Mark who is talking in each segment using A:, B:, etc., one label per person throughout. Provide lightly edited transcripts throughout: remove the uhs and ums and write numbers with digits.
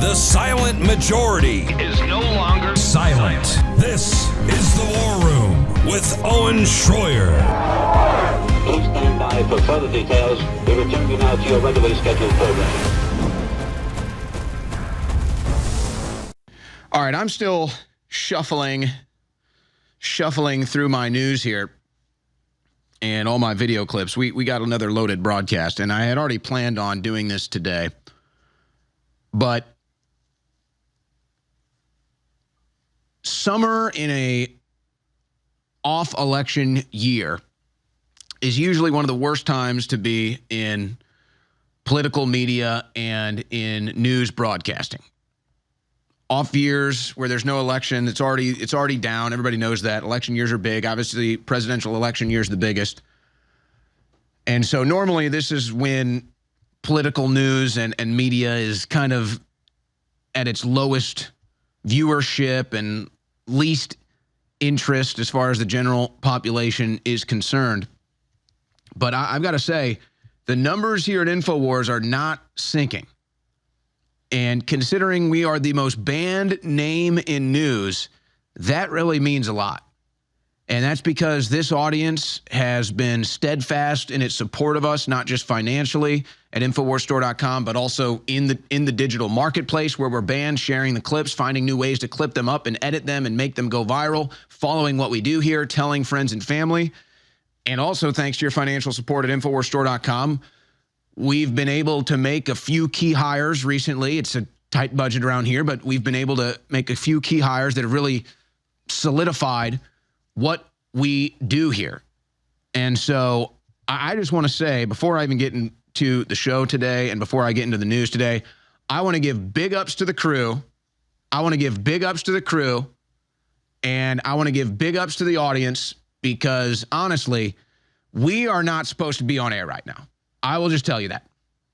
A: The silent majority is no longer silent. This is The War Room with Owen Schroyer.
B: Please stand by for further details. We return you now to your regularly scheduled program.
C: All right, I'm still shuffling through my news here and all my video clips. We got another loaded broadcast, and I had already planned on doing this today. But summer in a off-election year is usually one of the worst times to be in political media and in news broadcasting. Off years where there's no election, it's already down. Everybody knows that. Election years are big. Obviously, presidential election year is the biggest. And so normally this is when political news and media is kind of at its lowest viewership and least interest as far as the general population is concerned. But I've got to say, the numbers here at InfoWars are not sinking. And considering we are the most banned name in news, that really means a lot. And that's because this audience has been steadfast in its support of us, not just financially at InfoWarsStore.com, but also in the digital marketplace where we're banned, sharing the clips, finding new ways to clip them up and edit them and make them go viral, following what we do here, telling friends and family. And also thanks to your financial support at InfoWarsStore.com, we've been able to make a few key hires recently. It's a tight budget around here, but we've been able to make a few key hires that have really solidified what we do here. And so I just want to say, before I even get into the show today and before I get into the news today, I want to give big ups to the crew. I want to give big ups to the crew, and I want to give big ups to the audience because, honestly, we are not supposed to be on air right now. I will just tell you that.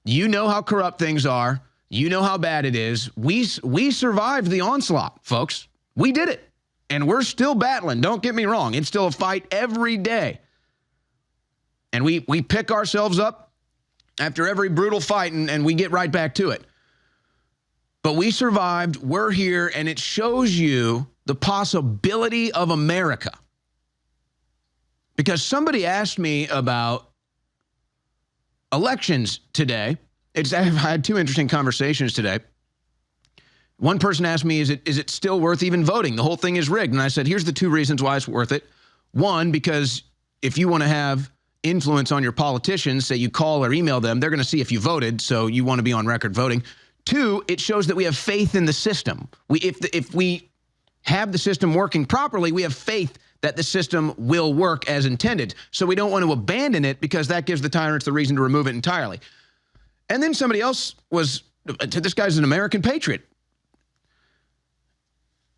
C: You know how corrupt things are. You know how bad it is. We survived the onslaught, folks. We did it. And we're still battling. Don't get me wrong. It's still a fight every day. And we pick ourselves up after every brutal fight and we get right back to it. But we survived. We're here. And it shows you the possibility of America. Because somebody asked me about elections today. I've had two interesting conversations today. One person asked me, is it still worth even voting? The whole thing is rigged. And I said, here's the two reasons why it's worth it. One, because if you want to have influence on your politicians, say you call or email them, they're going to see if you voted, so you want to be on record voting. Two, it shows that we have faith in the system. If we have the system working properly, we have faith that the system will work as intended. So we don't want to abandon it because that gives the tyrants the reason to remove it entirely. And then somebody else this guy's an American patriot.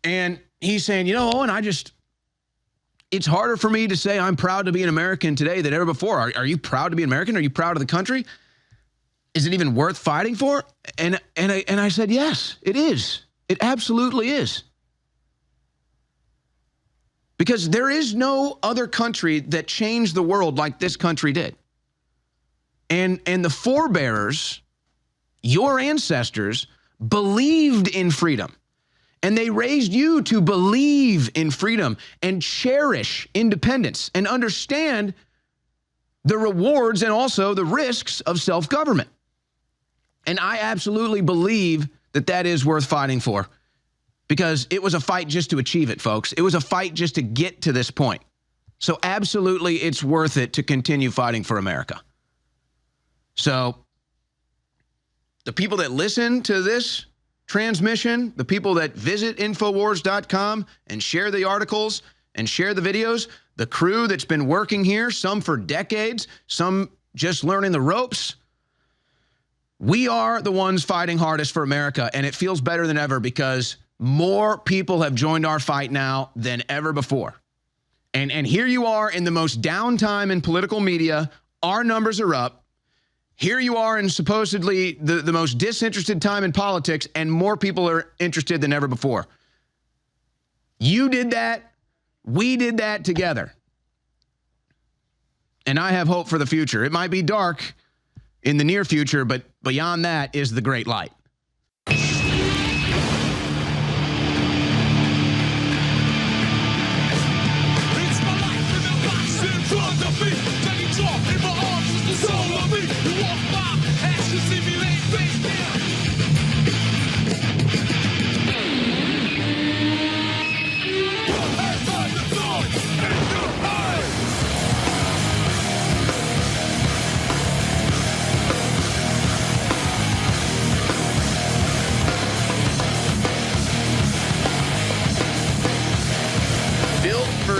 C: And he's saying, Owen, it's harder for me to say I'm proud to be an American today than ever before. Are you proud to be an American? Are you proud of the country? Is it even worth fighting for? And I said, yes, it is. It absolutely is. Because there is no other country that changed the world like this country did. And the forebearers, your ancestors, believed in freedom. And they raised you to believe in freedom and cherish independence and understand the rewards and also the risks of self-government. And I absolutely believe that is worth fighting for. Because it was a fight just to achieve it, folks. It was a fight just to get to this point. So absolutely, it's worth it to continue fighting for America. So the people that listen to this transmission, the people that visit Infowars.com and share the articles and share the videos, the crew that's been working here, some for decades, some just learning the ropes, we are the ones fighting hardest for America, and it feels better than ever because more people have joined our fight now than ever before. And here you are in the most downtime in political media. Our numbers are up. Here you are in supposedly the most disinterested time in politics, and more people are interested than ever before. You did that. We did that together. And I have hope for the future. It might be dark in the near future, but beyond that is the great light.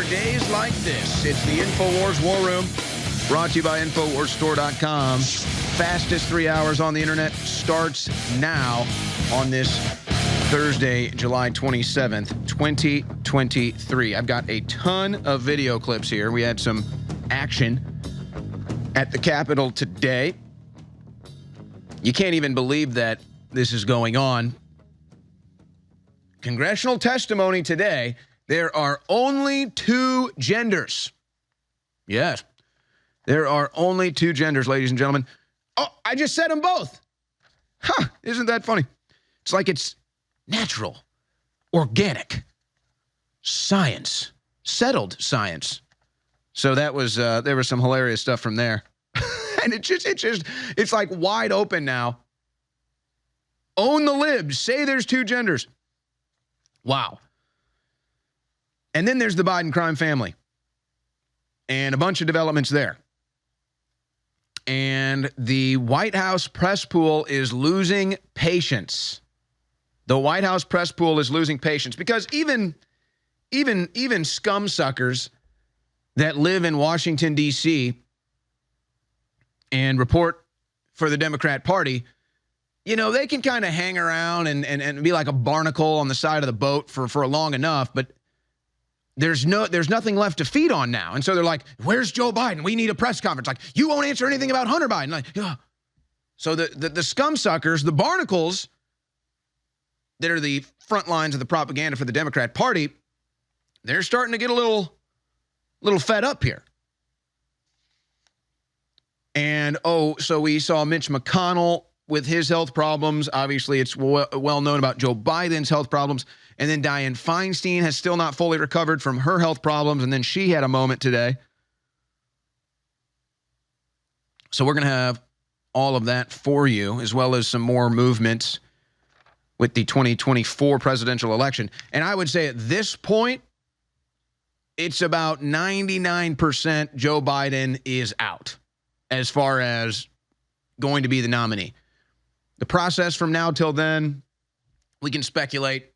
C: days like this. It's the InfoWars War Room, brought to you by InfoWarsStore.com. Fastest 3 hours on the internet starts now on this Thursday, July 27th, 2023. I've got a ton of video clips here. We had some action at the Capitol today. You can't even believe that this is going on. Congressional testimony today. There are only two genders. Yes, there are only two genders, ladies and gentlemen. Oh, I just said them both. Huh, isn't that funny? It's like it's natural, organic, science, settled science. So that was, there was some hilarious stuff from there. And it's like wide open now. Own the libs. Say there's two genders. Wow. And then there's the Biden crime family. And a bunch of developments there. And the White House press pool is losing patience. The White House press pool is losing patience because even scum suckers that live in Washington, D.C. and report for the Democrat Party, you know, they can kind of hang around and be like a barnacle on the side of the boat for long enough, but there's nothing left to feed on now. And so they're like, where's Joe Biden? We need a press conference. Like, you won't answer anything about Hunter Biden. Like, yeah. So the scum suckers, the barnacles that are the front lines of the propaganda for the Democrat Party, they're starting to get a little fed up here. And, so we saw Mitch McConnell with his health problems. Obviously, it's well known about Joe Biden's health problems. And then Dianne Feinstein has still not fully recovered from her health problems. And then she had a moment today. So we're going to have all of that for you, as well as some more movements with the 2024 presidential election. And I would say at this point, it's about 99% Joe Biden is out as far as going to be the nominee. The process from now till then, we can speculate.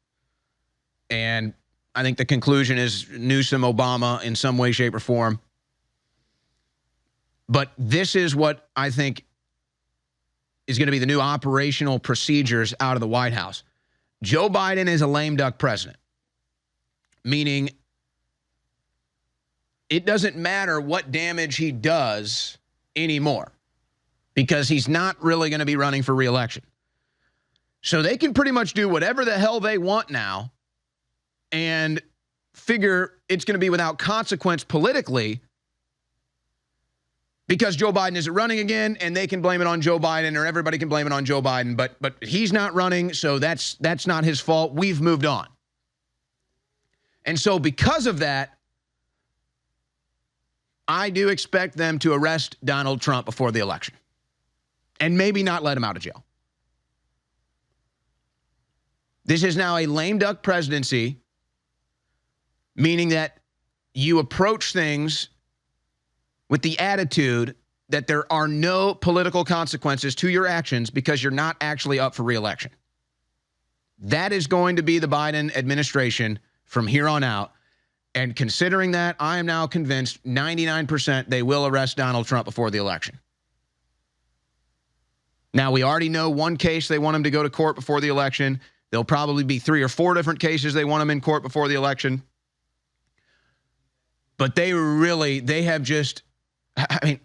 C: And I think the conclusion is Newsom, Obama in some way, shape, or form. But this is what I think is going to be the new operational procedures out of the White House. Joe Biden is a lame duck president, meaning it doesn't matter what damage he does anymore, because he's not really going to be running for re-election. So they can pretty much do whatever the hell they want now and figure it's going to be without consequence politically because Joe Biden isn't running again, and they can blame it on Joe Biden, or everybody can blame it on Joe Biden, but he's not running, so that's not his fault. We've moved on. And so because of that, I do expect them to arrest Donald Trump before the election and maybe not let him out of jail. This is now a lame duck presidency, meaning that you approach things with the attitude that there are no political consequences to your actions because you're not actually up for re-election. That is going to be the Biden administration from here on out. And considering that, I am now convinced 99% they will arrest Donald Trump before the election. Now, we already know one case they want him to go to court before the election. There'll probably be 3 or 4 different cases they want him in court before the election. But they have just, I mean,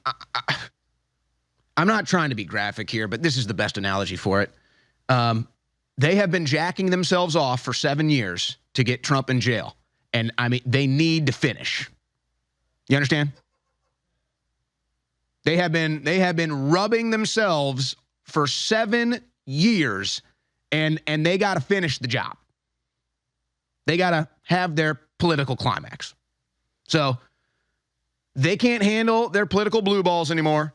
C: I'm not trying to be graphic here, but this is the best analogy for it. They have been jacking themselves off for 7 years to get Trump in jail. And I mean, they need to finish. You understand? They have been rubbing themselves for 7 years, and they got to finish the job. They got to have their political climax. So they can't handle their political blue balls anymore.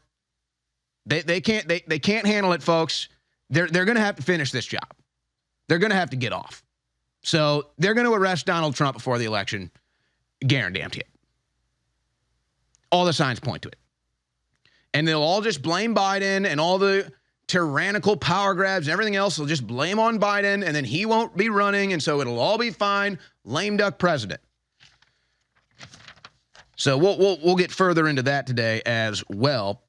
C: They can't handle it, folks. They're going to have to finish this job. They're going to have to get off. So they're going to arrest Donald Trump before the election. Guaranteed it. All the signs point to it. And they'll all just blame Biden, and all the tyrannical power grabs and everything else, they'll just blame on Biden, and then he won't be running, and so it'll all be fine. Lame duck president. So we'll get further into that today as well.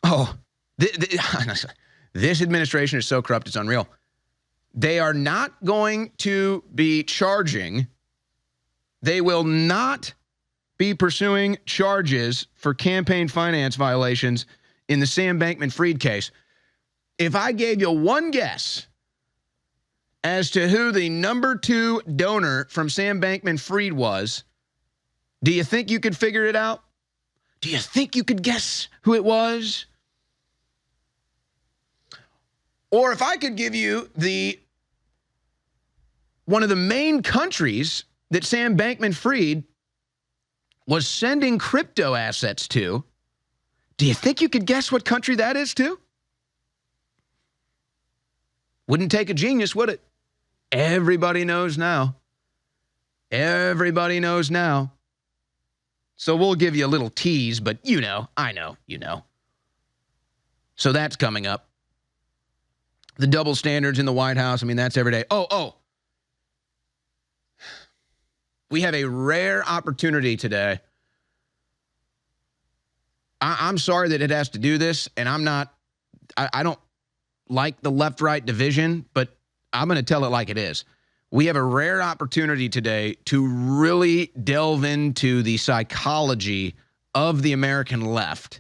C: Oh, this administration is so corrupt, it's unreal. They are not going to be charging. They will not be pursuing charges for campaign finance violations in the Sam Bankman-Fried case. If I gave you one guess as to who the number 2 donor from Sam Bankman-Fried was, do you think you could figure it out? Do you think you could guess who it was? Or if I could give you one of the main countries that Sam Bankman-Fried was sending crypto assets to, do you think you could guess what country that is too? Wouldn't take a genius, would it? Everybody knows now. Everybody knows now. So we'll give you a little tease, but you know, I know, you know. So that's coming up. The double standards in the White House, I mean, that's every day. Oh. We have a rare opportunity today. I'm sorry that it has to do this, and I don't like the left-right division, but I'm going to tell it like it is. We have a rare opportunity today to really delve into the psychology of the American left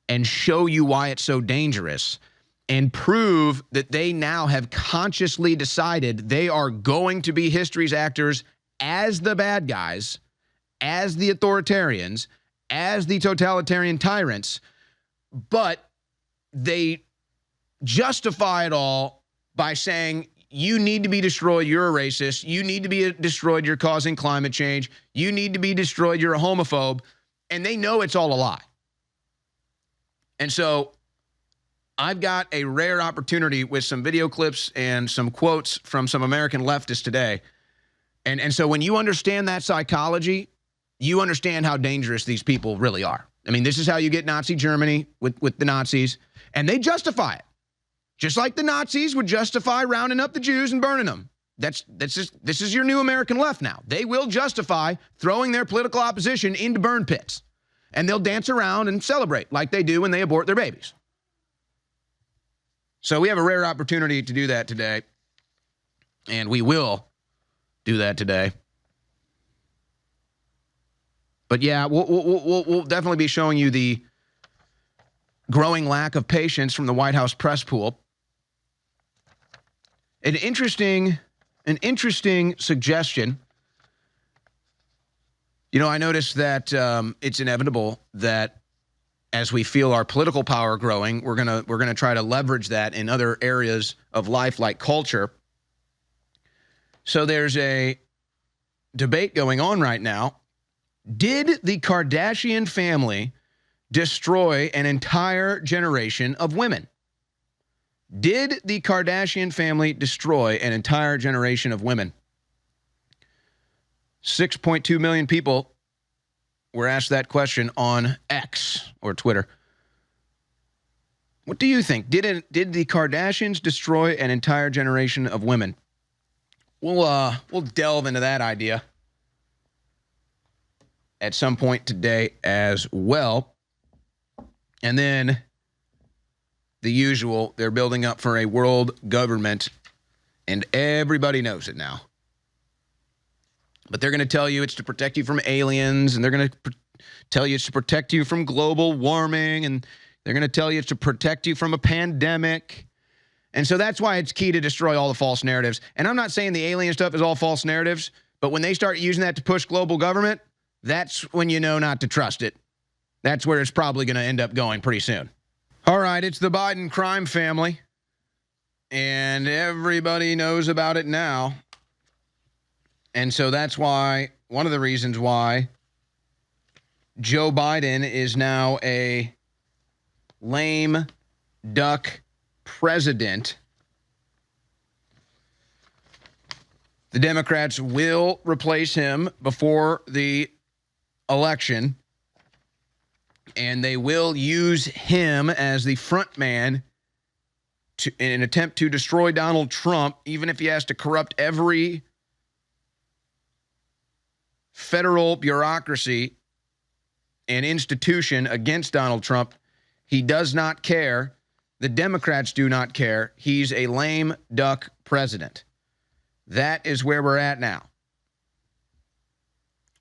C: and show you why it's so dangerous and prove that they now have consciously decided they are going to be history's actors as the bad guys, as the authoritarians, as the totalitarian tyrants, but they justify it all by saying, you need to be destroyed, you're a racist, you need to be destroyed, you're causing climate change, you need to be destroyed, you're a homophobe, and they know it's all a lie. And so I've got a rare opportunity with some video clips and some quotes from some American leftists today. And so when you understand that psychology, you understand how dangerous these people really are. I mean, this is how you get Nazi Germany with the Nazis, and they justify it. Just like the Nazis would justify rounding up the Jews and burning them. This is your new American left now. They will justify throwing their political opposition into burn pits. And they'll dance around and celebrate like they do when they abort their babies. So we have a rare opportunity to do that today. And we will do that today. But yeah, we'll definitely be showing you the growing lack of patience from the White House press pool. An interesting suggestion. You know, I noticed that it's inevitable that as we feel our political power growing, we're gonna try to leverage that in other areas of life like culture. So there's a debate going on right now. Did the Kardashian family destroy an entire generation of women? Did the Kardashian family destroy an entire generation of women? 6.2 million people were asked that question on X or Twitter. What do you think? Did the Kardashians destroy an entire generation of women? We'll delve into that idea at some point today as well. And then the usual, they're building up for a world government, and everybody knows it now. But they're going to tell you it's to protect you from aliens, and they're going to tell you it's to protect you from global warming, and they're going to tell you it's to protect you from a pandemic. And so that's why it's key to destroy all the false narratives. And I'm not saying the alien stuff is all false narratives, but when they start using that to push global government, that's when you know not to trust it. That's where it's probably going to end up going pretty soon. All right, it's the Biden crime family, and everybody knows about it now. And so that's why, one of the reasons why Joe Biden is now a lame duck president. The Democrats will replace him before the election, and they will use him as the front man in an attempt to destroy Donald Trump, even if he has to corrupt every federal bureaucracy and institution against Donald Trump. He does not care. The Democrats do not care. He's a lame duck president. That is where we're at now.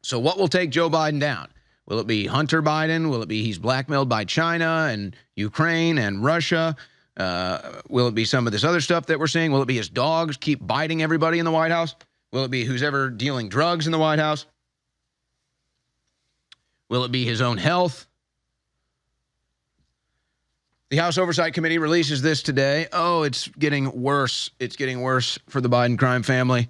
C: So what will take Joe Biden down? Will it be Hunter Biden? Will it be he's blackmailed by China and Ukraine and Russia? Will it be some of this other stuff that we're seeing? Will it be his dogs keep biting everybody in the White House? Will it be who's ever dealing drugs in the White House? Will it be his own health? The House Oversight Committee releases this today. Oh, it's getting worse. It's getting worse for the Biden crime family.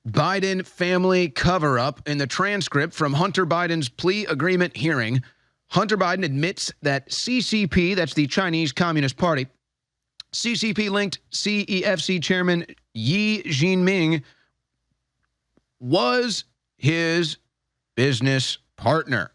C: Biden family cover-up. In the transcript from Hunter Biden's plea agreement hearing, Hunter Biden admits that CCP, that's the Chinese Communist Party, CCP-linked CEFC chairman Yi Jinping was his business partner.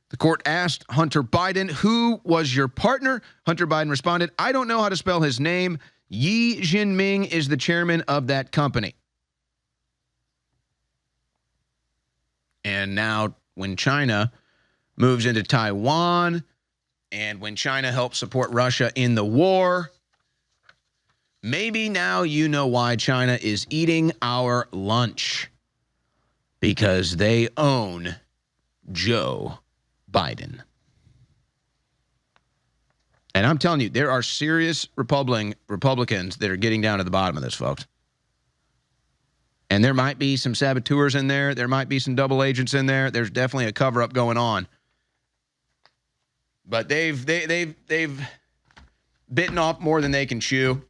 C: The court asked Hunter Biden, who was your partner? Hunter Biden responded, I don't know how to spell his name. Yi Jinping is the chairman of that company. And now when China moves into Taiwan and when China helps support Russia in the war, maybe now you know why China is eating our lunch. Because they own Joe Biden. And I'm telling you, there are serious Republicans that are getting down to the bottom of this, folks. And there might be some saboteurs in there. There might be some double agents in there. There's definitely a cover-up going on. But they've bitten off more than they can chew.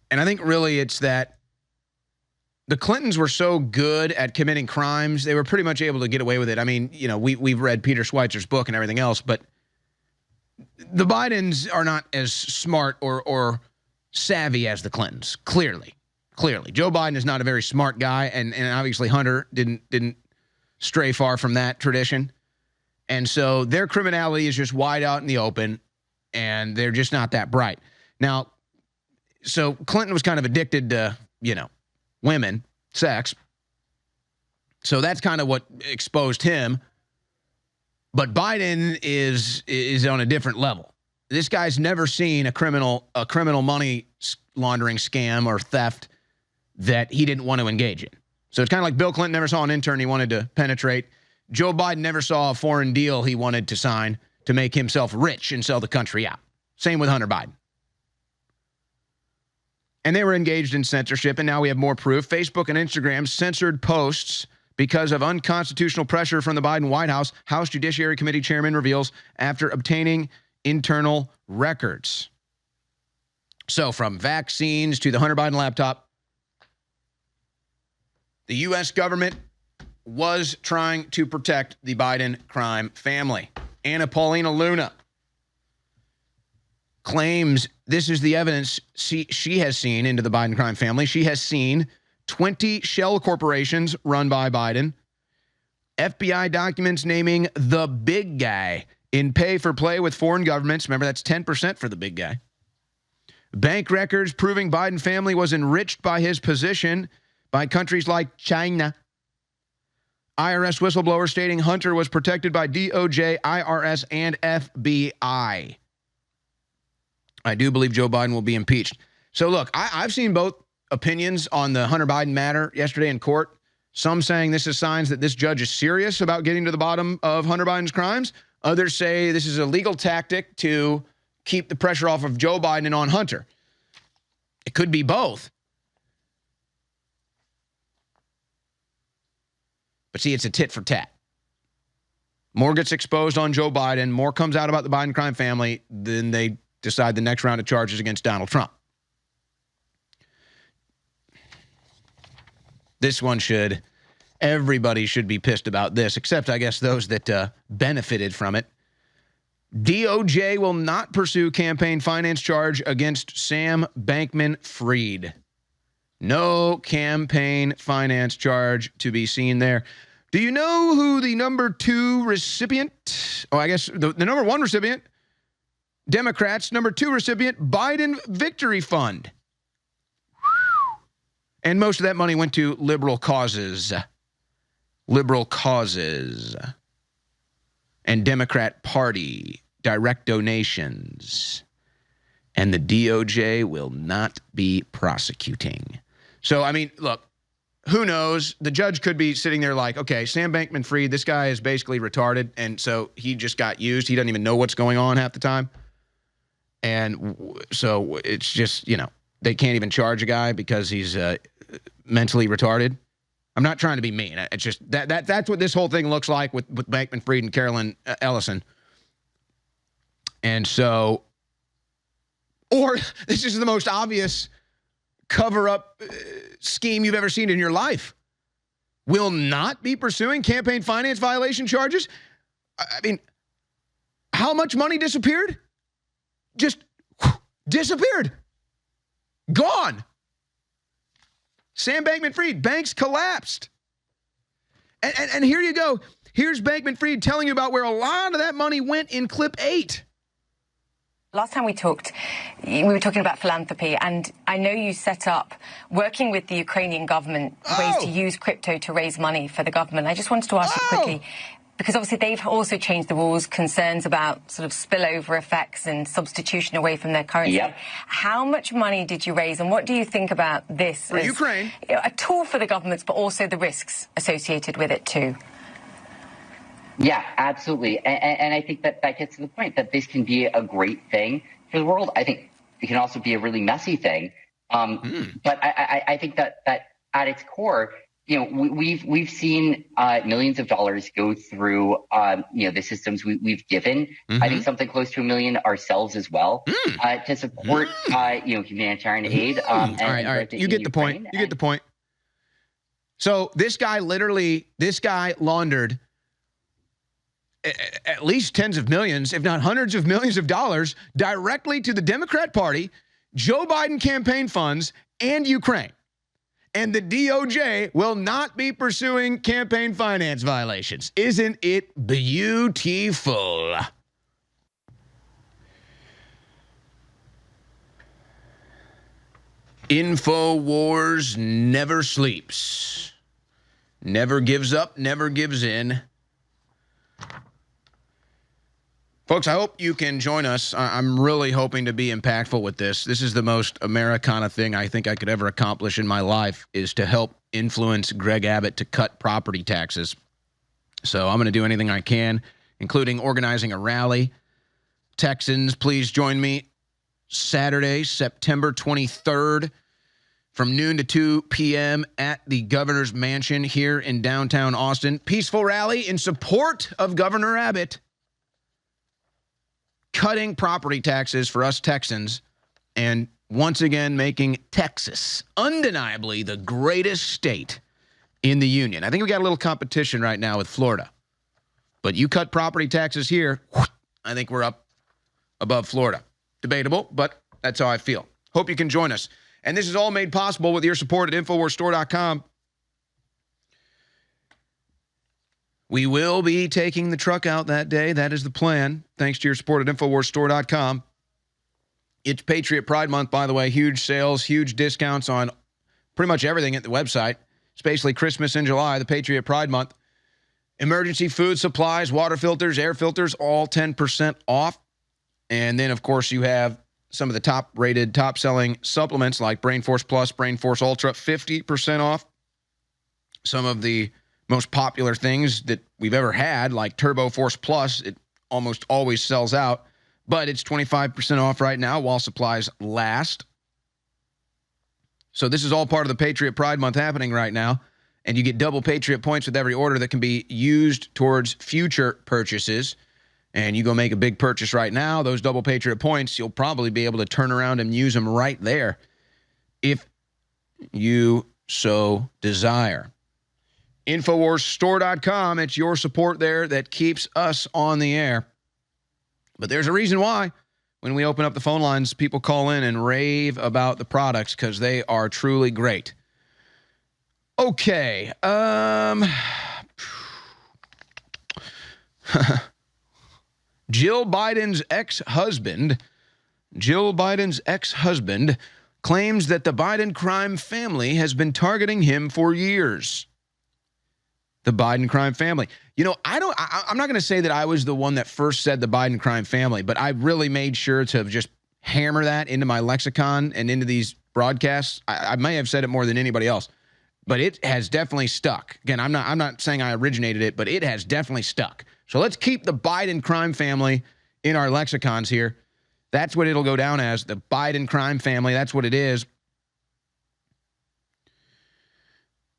C: And I think really it's that the Clintons were so good at committing crimes, they were pretty much able to get away with it. I mean, you know, we've read Peter Schweizer's book and everything else, but the Bidens are not as smart or savvy as the Clintons, clearly. Joe Biden is not a very smart guy, and obviously Hunter didn't stray far from that tradition. And so their criminality is just wide out in the open, and they're just not that bright. Now, so Clinton was kind of addicted to, you know, women, sex. So that's kind of what exposed him. But Biden is on a different level. This guy's never seen a criminal money laundering scam or theft that he didn't want to engage in. So it's kind of like Bill Clinton never saw an intern he wanted to penetrate. Joe Biden never saw a foreign deal he wanted to sign to make himself rich and sell the country out. Same with Hunter Biden. And they were engaged in censorship, and now we have more proof. Facebook and Instagram censored posts because of unconstitutional pressure from the Biden White House, House Judiciary Committee chairman reveals after obtaining internal records. So from vaccines to the Hunter Biden laptop, the U.S. government was trying to protect the Biden crime family. Anna Paulina Luna claims this is the evidence she has seen into the Biden crime family. She has seen 20 shell corporations run by Biden, FBI documents naming the big guy in pay for play with foreign governments. Remember, that's 10% for the big guy. Bank records proving Biden family was enriched by his position by countries like China. IRS whistleblower stating Hunter was protected by DOJ, IRS, and FBI. I do believe Joe Biden will be impeached. So look, I've seen both opinions on the Hunter Biden matter yesterday in court. Some saying this is signs that this judge is serious about getting to the bottom of Hunter Biden's crimes. Others say this is a legal tactic to keep the pressure off of Joe Biden and on Hunter. It could be both. But see, it's a tit for tat. More gets exposed on Joe Biden, more comes out about the Biden crime family, then they decide the next round of charges against Donald Trump. This one everybody should be pissed about this, except I guess those that benefited from it. DOJ will not pursue campaign finance charge against Sam Bankman-Fried. No campaign finance charge to be seen there. Do you know who the number 2 recipient, I guess the number 1 recipient, Democrats, number 2 recipient, Biden Victory Fund. And most of that money went to liberal causes. Liberal causes. And Democrat Party direct donations. And the DOJ will not be prosecuting. So, I mean, look, who knows? The judge could be sitting there like, okay, Sam Bankman-Fried, this guy is basically retarded, and so he just got used. He doesn't even know what's going on half the time. And so it's just, you know, they can't even charge a guy because he's mentally retarded. I'm not trying to be mean. It's just that's what this whole thing looks like with Bankman-Fried and Carolyn Ellison. And so, or this is the most obvious cover-up scheme you've ever seen in your life. Will not be pursuing campaign finance violation charges? I mean, how much money disappeared? Just disappeared. Gone. Sam Bankman-Fried, banks collapsed. And here you go. Here's Bankman-Fried telling you about where a lot of that money went in clip 8.
D: Last time we talked, we were talking about philanthropy, and I know you set up, working with the Ukrainian government, ways to use crypto to raise money for the government. I just wanted to ask you quickly, because obviously they've also changed the rules, concerns about sort of spillover effects and substitution away from their currency. Yep. How much money did you raise, and what do you think about this
C: for Ukraine?
D: A tool for the governments, but also the risks associated with it too?
E: Yeah, absolutely. And I think that gets to the point that this can be a great thing for the world. I think it can also be a really messy thing. But I think that at its core, you know, we've seen millions of dollars go through, you know, the systems we've given. I think something close to $1 million ourselves as well to support, you know, humanitarian aid.
C: All right. You get the point. You get the point. So this guy laundered at least tens of millions, if not hundreds of millions of dollars directly to the Democrat Party, Joe Biden campaign funds, and Ukraine. And the DOJ will not be pursuing campaign finance violations. Isn't it beautiful? InfoWars never sleeps. Never gives up, never gives in. Folks, I hope you can join us. I'm really hoping to be impactful with this. This is the most Americana thing I think I could ever accomplish in my life, is to help influence Greg Abbott to cut property taxes. So I'm going to do anything I can, including organizing a rally. Texans, please join me Saturday, September 23rd, from noon to 2 p.m. at the governor's mansion here in downtown Austin. Peaceful rally in support of Governor Abbott cutting property taxes for us Texans, and once again making Texas undeniably the greatest state in the union. I think we got a little competition right now with Florida. But you cut property taxes here, I think we're up above Florida. Debatable, but that's how I feel. Hope you can join us. And this is all made possible with your support at InfoWarsStore.com. We will be taking the truck out that day. That is the plan. Thanks to your support at InfoWarsStore.com. It's Patriot Pride Month, by the way. Huge sales, huge discounts on pretty much everything at the website. It's basically Christmas in July, the Patriot Pride Month. Emergency food supplies, water filters, air filters, all 10% off. And then, of course, you have some of the top-rated, top-selling supplements like Brain Force Plus, Brain Force Ultra, 50% off. Some of the most popular things that we've ever had, like Turbo Force Plus, it almost always sells out, but it's 25% off right now while supplies last. So this is all part of the Patriot Pride Month happening right now, and you get double Patriot points with every order that can be used towards future purchases. And you go make a big purchase right now, those double Patriot points, you'll probably be able to turn around and use them right there if you so desire. InfoWarsStore.com. It's your support there that keeps us on the air. But there's a reason why when we open up the phone lines, people call in and rave about the products because they are truly great. Okay. Jill Biden's ex-husband claims that the Biden crime family has been targeting him for years. The Biden crime family. You know, I'm not going to say that I was the one that first said the Biden crime family, but I really made sure to just hammer that into my lexicon and into these broadcasts. I may have said it more than anybody else, but it has definitely stuck. Again, I'm not saying I originated it, but it has definitely stuck. So let's keep the Biden crime family in our lexicons here. That's what it'll go down as, the Biden crime family. That's what it is.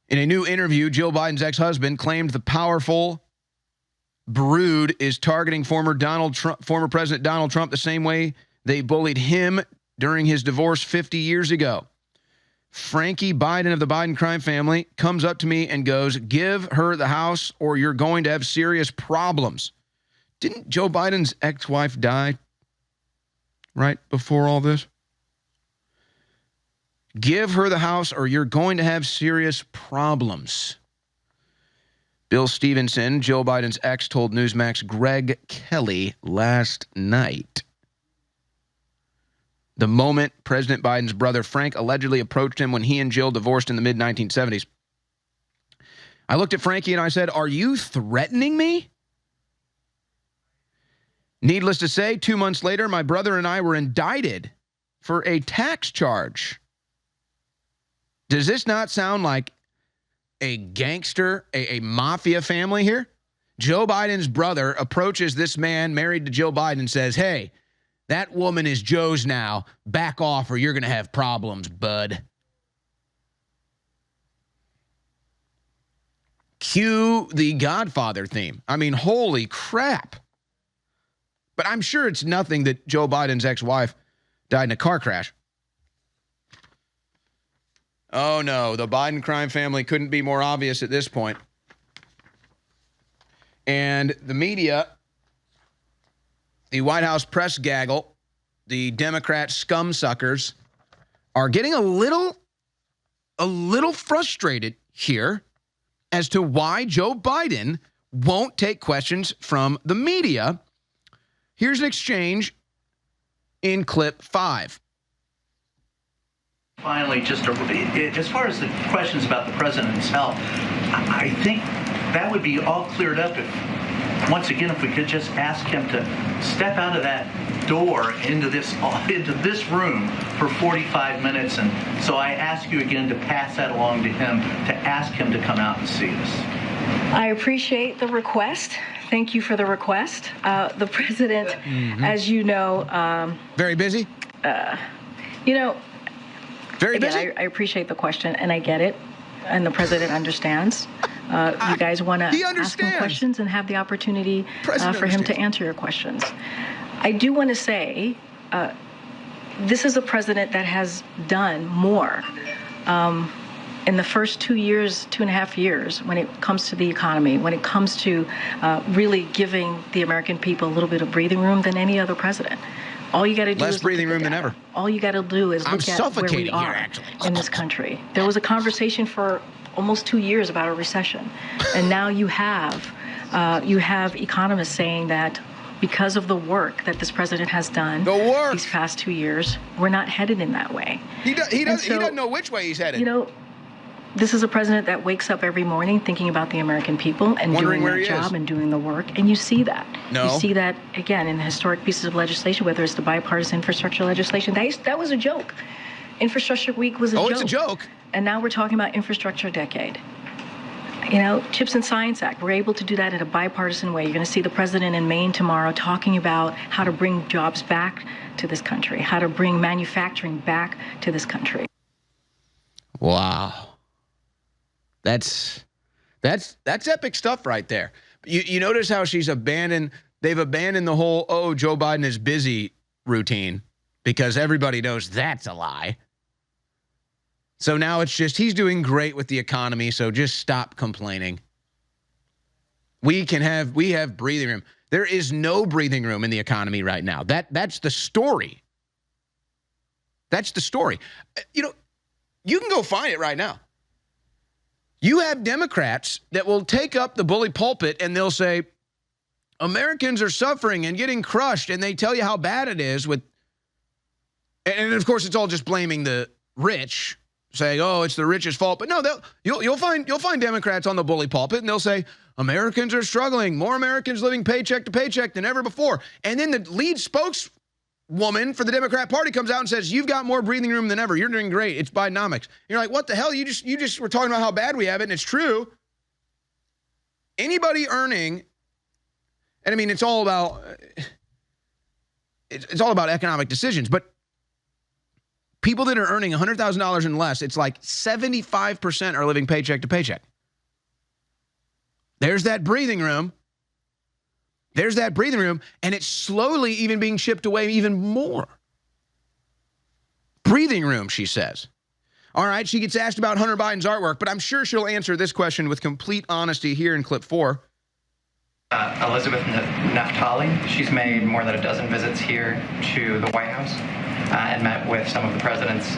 C: In a new interview, Jill Biden's ex-husband claimed the powerful brood is targeting former President Donald Trump the same way they bullied him during his divorce 50 years ago. Frankie Biden of the Biden crime family comes up to me and goes, "Give her the house or you're going to have serious problems." Didn't Joe Biden's ex-wife die right before all this? Give her the house or you're going to have serious problems. Bill Stevenson, Joe Biden's ex, told Newsmax Greg Kelly last night. The moment President Biden's brother Frank allegedly approached him when he and Jill divorced in the mid-1970s. I looked at Frankie and I said, "Are you threatening me?" Needless to say, 2 months later, my brother and I were indicted for a tax charge. Does this not sound like a gangster, a mafia family here? Joe Biden's brother approaches this man married to Jill Biden and says, "Hey, that woman is Joe's now. Back off or you're going to have problems, bud." Cue the Godfather theme. I mean, holy crap. But I'm sure it's nothing that Joe Biden's ex-wife died in a car crash. Oh, no, the Biden crime family couldn't be more obvious at this point. And the media, the White House press gaggle, the Democrat scumsuckers are getting a little frustrated here as to why Joe Biden won't take questions from the media. Here's an exchange in clip 5.
F: Finally, just as far as the questions about the president's health, I think that would be all cleared up if, once again, if we could just ask him to step out of that door into this room for 45 minutes. And so I ask you again to pass that along to him, to ask him to come out and see us.
G: I appreciate the request. Thank you for the request. The president, as you know...
C: Very busy?
G: You know...
C: Very busy?
G: Again, I appreciate the question, and I get it, and the president understands. You guys want to ask him questions and have the opportunity for him to answer your questions. I do want to say this is a president that has done more in the first 2.5 years, when it comes to the economy, when it comes to really giving the American people a little bit of breathing room than any other president. All you got to do
C: less
G: is
C: breathing room than ever.
G: All you got to do is look at where we are in this country. There was a conversation for almost 2 years about a recession, and now you have economists saying that because of the work that this president has done these past 2 years, we're not headed in that way.
C: He doesn't know which way he's headed.
G: You know, this is a president that wakes up every morning thinking about the American people and doing their job and doing the work, and you see that.
C: No.
G: You see that, again, in the historic pieces of legislation, whether it's the bipartisan infrastructure legislation. That was a joke. Infrastructure Week was a joke.
C: Oh, it's a joke.
G: And now we're talking about infrastructure decade. You know, CHIPS and Science Act, we're able to do that in a bipartisan way. You're going to see the president in Maine tomorrow talking about how to bring jobs back to this country, how to bring manufacturing back to this country.
C: Wow. That's epic stuff right there. You notice how they've abandoned the whole, Joe Biden is busy routine, because everybody knows that's a lie. So now it's just, he's doing great with the economy, so just stop complaining. We have breathing room. There is no breathing room in the economy right now. That's the story. That's the story. You know, you can go find it right now. You have Democrats that will take up the bully pulpit and they'll say, Americans are suffering and getting crushed, and they tell you how bad it is with And of course, it's all just blaming the rich, saying, "Oh, it's the rich's fault." But no, you'll find Democrats on the bully pulpit, and they'll say Americans are struggling, more Americans living paycheck to paycheck than ever before. And then the lead spokeswoman for the Democrat Party comes out and says, "You've got more breathing room than ever. You're doing great. It's Bidenomics." You're like, "What the hell? You just were talking about how bad we have it, and it's true." Anybody earning, and I mean, it's all about economic decisions, but people that are earning $100,000 and less, it's like 75% are living paycheck to paycheck. There's that breathing room. There's that breathing room, and it's slowly even being chipped away even more. Breathing room, she says. All right, she gets asked about Hunter Biden's artwork, but I'm sure she'll answer this question with complete honesty here in clip 4.
H: Elizabeth Naftali, she's made more than a dozen visits here to the White House and met with some of the president's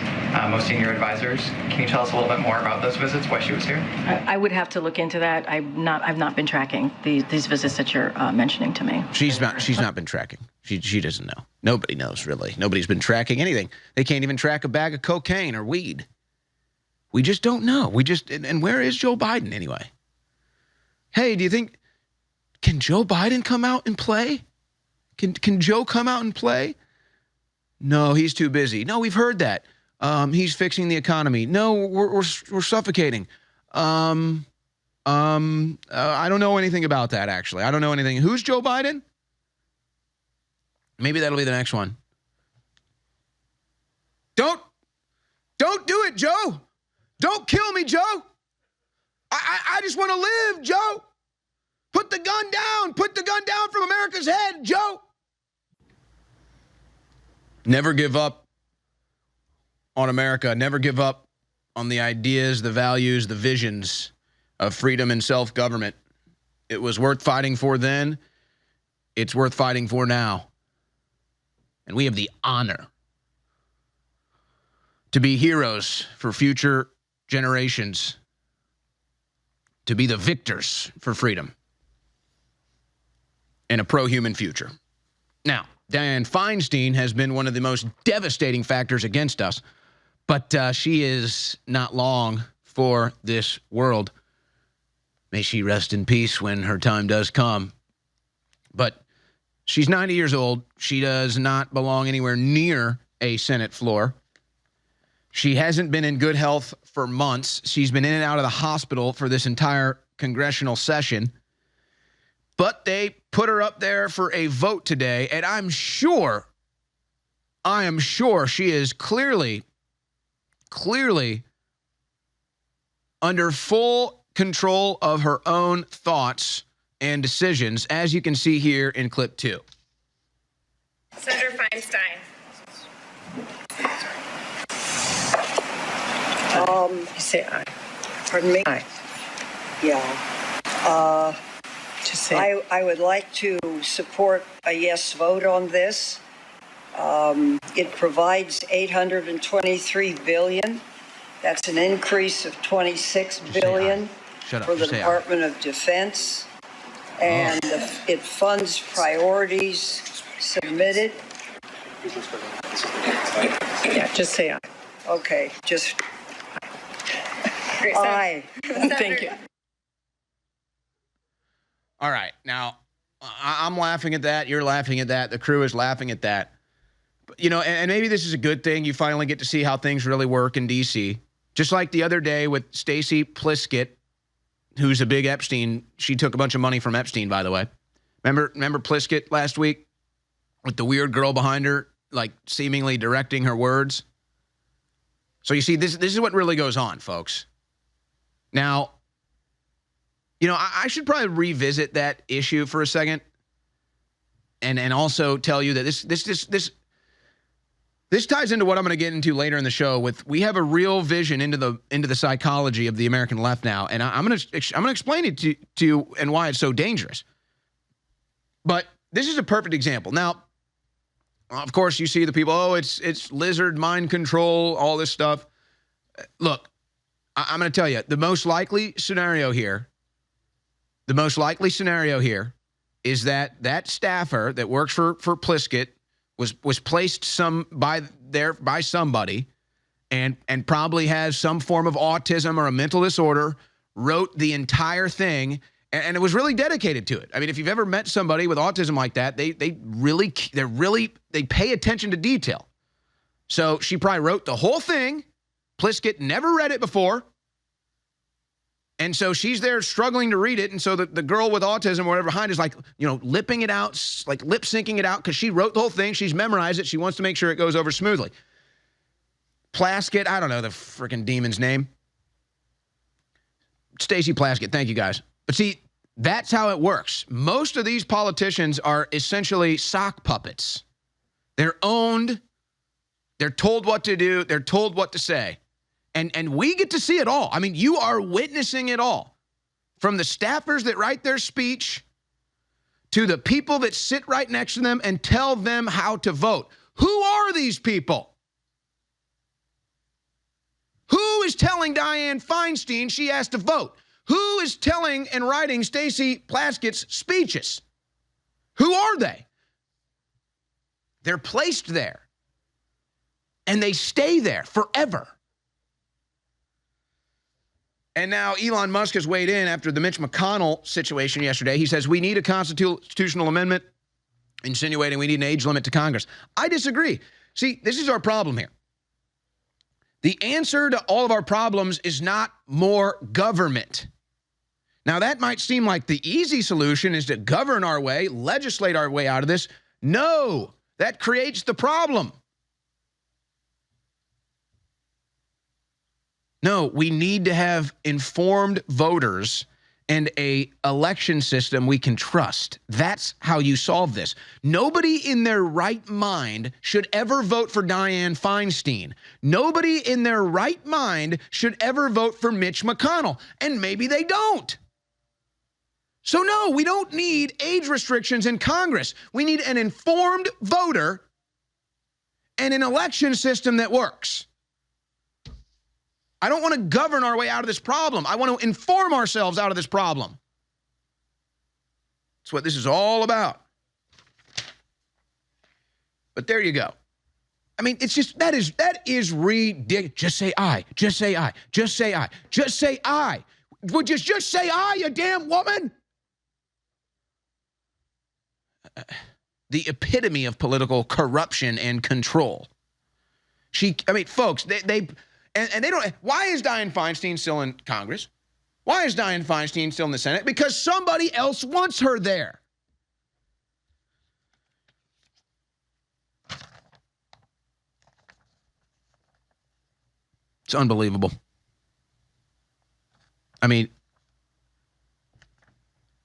H: most senior advisors. Can you tell us a little bit more about those visits, why she was here?
G: I would have to look into that. I've not been tracking these visits that you're mentioning to me.
C: She's not been tracking. She doesn't know. Nobody knows, really. Nobody's been tracking anything. They can't even track a bag of cocaine or weed. We just don't know. And where is Joe Biden anyway? Hey, do you think, can Joe Biden come out and play? Can Joe come out and play? No, he's too busy. No, we've heard that. He's fixing the economy. No, we're suffocating. I don't know anything about that, actually. I don't know anything. Who's Joe Biden? Maybe that'll be the next one. Don't do it, Joe. Don't kill me, Joe. I just want to live, Joe. Put the gun down. Put the gun down from America's head, Joe. Never give up on America. Never give up on the ideas, the values, the visions of freedom and self-government. It was worth fighting for then. It's worth fighting for now. And we have the honor to be heroes for future generations, to be the victors for freedom and a pro-human future. Now, Dianne Feinstein has been one of the most devastating factors against us, but she is not long for this world. May she rest in peace when her time does come. But she's 90 years old. She does not belong anywhere near a Senate floor. She hasn't been in good health for months. She's been in and out of the hospital for this entire congressional session. But they put her up there for a vote today, and I am sure she is clearly under full control of her own thoughts and decisions, as you can see here in clip 2.
I: Senator Feinstein.
J: Say aye. Pardon me?
I: Aye.
J: Yeah.
I: Just say
J: I would like to support a yes vote on this. It provides $823 billion. That's an increase of $26 billion for the Department of Defense. And it funds priorities submitted.
I: yeah, just say aye.
J: Okay, just
I: Great,
J: aye.
I: Thank you.
C: All right. Now, I'm laughing at that. You're laughing at that. The crew is laughing at that. But, you know, and maybe this is a good thing. You finally get to see how things really work in D.C. Just like the other day with Stacey Pliskett, who's a big Epstein. She took a bunch of money from Epstein, by the way. Remember Pliskett last week with the weird girl behind her, like seemingly directing her words? So you see, this is what really goes on, folks. Now, you know, I should probably revisit that issue for a second, and also tell you that this ties into what I'm going to get into later in the show. We have a real vision into the psychology of the American left now, and I'm going to explain it to you and why it's so dangerous. But this is a perfect example. Now, of course, you see the people. Oh, it's lizard mind control, all this stuff. Look, I'm going to tell you the most likely scenario here. The most likely scenario here is that staffer that works for Pliskett was placed by somebody and probably has some form of autism or a mental disorder, wrote the entire thing, and it was really dedicated to it. I mean, if you've ever met somebody with autism like that, they pay attention to detail. So she probably wrote the whole thing. Pliskett never read it before. And so she's there struggling to read it. And so the girl with autism or whatever behind is like, lipping it out, like lip syncing it out because she wrote the whole thing. She's memorized it. She wants to make sure it goes over smoothly. Plaskett, I don't know the freaking demon's name. Stacey Plaskett, thank you guys. But see, that's how it works. Most of these politicians are essentially sock puppets. They're owned. They're told what to do. They're told what to say. And we get to see it all. I mean, you are witnessing it all. From the staffers that write their speech to the people that sit right next to them and tell them how to vote. Who are these people? Who is telling Dianne Feinstein she has to vote? Who is telling and writing Stacey Plaskett's speeches? Who are they? They're placed there. And they stay there forever. And now Elon Musk has weighed in after the Mitch McConnell situation yesterday. He says we need a constitutional amendment, insinuating we need an age limit to Congress. I disagree. See, this is our problem here. The answer to all of our problems is not more government. Now, that might seem like the easy solution is to govern our way, legislate our way out of this. No, that creates the problem. No, we need to have informed voters and an election system we can trust. That's how you solve this. Nobody in their right mind should ever vote for Dianne Feinstein. Nobody in their right mind should ever vote for Mitch McConnell. And maybe they don't. So no, we don't need age restrictions in Congress. We need an informed voter and an election system that works. I don't want to govern our way out of this problem. I want to inform ourselves out of this problem. That's what this is all about. But there you go. I mean, it's just, that is ridiculous. Just say I, just say I, just say I, just say I. Would you just say I, you damn woman? The epitome of political corruption and control. Folks, And they don't. Why is Dianne Feinstein still in Congress? Why is Dianne Feinstein still in the Senate? Because somebody else wants her there. It's unbelievable. I mean,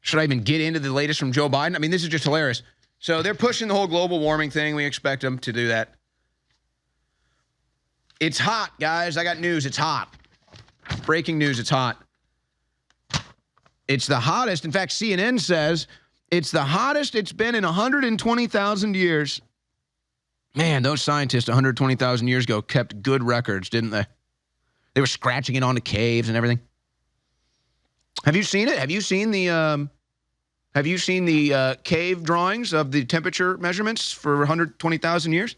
C: should I even get into the latest from Joe Biden? I mean, this is just hilarious. So they're pushing the whole global warming thing. We expect them to do that. It's hot, guys. I got news. It's hot. Breaking news. It's hot. It's the hottest. In fact, CNN says it's the hottest it's been in 120,000 years. Man, those scientists 120,000 years ago kept good records, didn't they? They were scratching it onto caves and everything. Have you seen it? Have you seen the cave drawings of the temperature measurements for 120,000 years?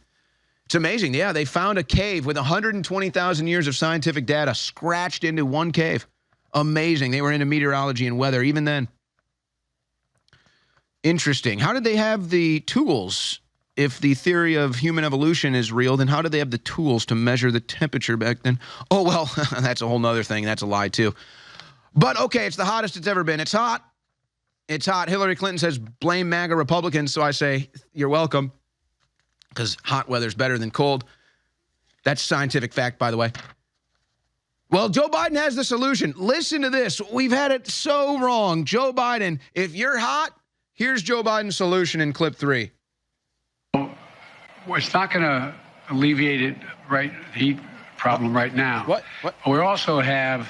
C: It's amazing. Yeah, they found a cave with 120,000 years of scientific data scratched into one cave. Amazing. They were into meteorology and weather even then. Interesting. How did they have the tools? If the theory of human evolution is real, then how did they have the tools to measure the temperature back then? Oh, well, that's a whole nother thing. That's a lie, too. But, okay, it's the hottest it's ever been. It's hot. It's hot. Hillary Clinton says, blame MAGA Republicans. So I say, you're welcome. Because hot weather's better than cold. That's scientific fact, by the way. Well, Joe Biden has the solution. Listen to this. We've had it so wrong. Joe Biden, if you're hot, here's Joe Biden's solution in clip 3.
K: Well, it's not going to alleviate it, right? The heat problem right now.
C: What?
K: We also have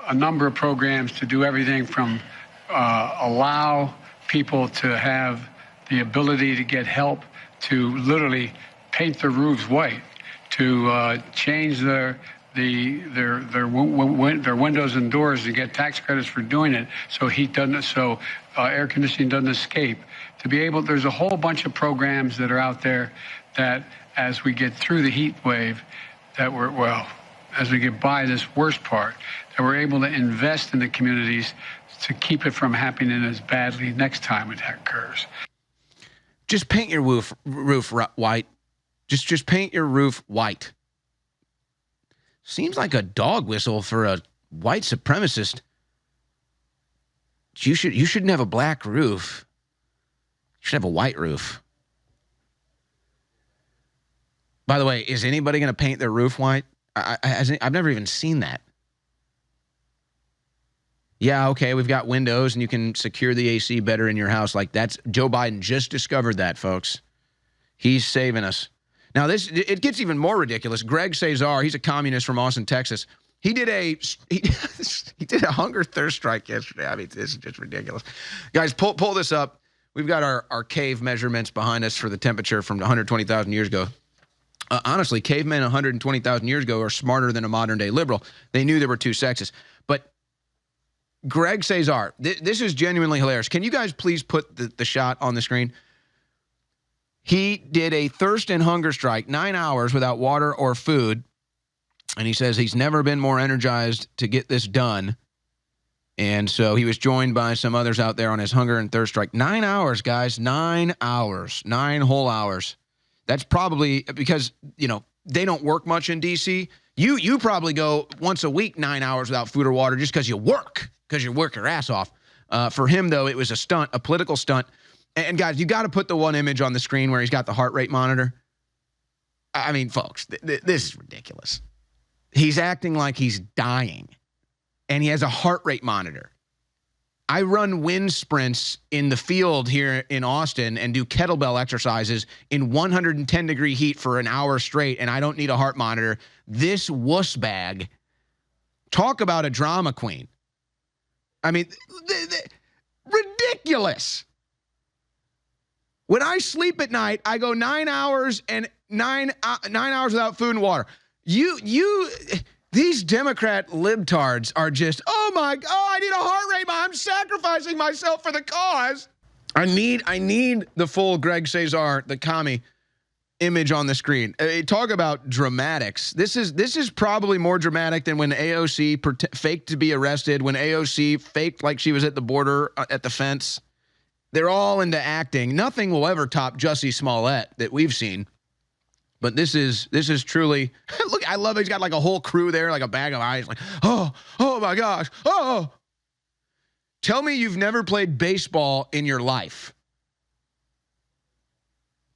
K: a number of programs to do everything from allow people to have the ability to get help to literally paint their roofs white, to change their windows and doors and get tax credits for doing it, so heat doesn't. So air conditioning doesn't escape. To be able, there's a whole bunch of programs that are out there that as we get through the heat wave, that as we get by this worst part, that we're able to invest in the communities to keep it from happening as badly next time it occurs.
C: Just paint your roof white. Just paint your roof white. Seems like a dog whistle for a white supremacist. You shouldn't have a black roof. You should have a white roof. By the way, is anybody going to paint their roof white? I've never even seen that. Yeah, okay, we've got windows and you can secure the AC better in your house. Like that's Joe Biden just discovered that, folks. He's saving us. Now it gets even more ridiculous. Greg Cesar, he's a communist from Austin, Texas. He did a hunger thirst strike yesterday. I mean, this is just ridiculous. Guys, pull this up. We've got our cave measurements behind us for the temperature from 120,000 years ago. Honestly, cavemen 120,000 years ago are smarter than a modern-day liberal. They knew there were two sexes. But Greg Cesar, this is genuinely hilarious. Can you guys please put the shot on the screen? He did a thirst and hunger strike, 9 hours without water or food. And he says he's never been more energized to get this done. And so he was joined by some others out there on his hunger and thirst strike. 9 hours, guys. 9 hours. 9 whole hours. That's probably because, they don't work much in D.C. You probably go once a week 9 hours without food or water just because you work your ass off. For him, though, it was a stunt, a political stunt. And, guys, you got to put the one image on the screen where he's got the heart rate monitor. I mean, folks, this is ridiculous. He's acting like he's dying, and he has a heart rate monitor. I run wind sprints in the field here in Austin and do kettlebell exercises in 110-degree heat for an hour straight, and I don't need a heart monitor. This wuss bag, talk about a drama queen. I mean, ridiculous. When I sleep at night, I go 9 hours and 9 hours without food and water. These Democrat libtards are just, I need a heart rate. I'm sacrificing myself for the cause. I need the full Greg Cesar, the commie, image on the screen. Talk about dramatics. This is probably more dramatic than when AOC faked to be arrested, when AOC faked like she was at the border at the fence. They're all into acting. Nothing will ever top Jussie Smollett that we've seen. But this is truly, look, I love it. He's got like a whole crew there, like a bag of eyes, like, oh my gosh, oh. Tell me you've never played baseball in your life.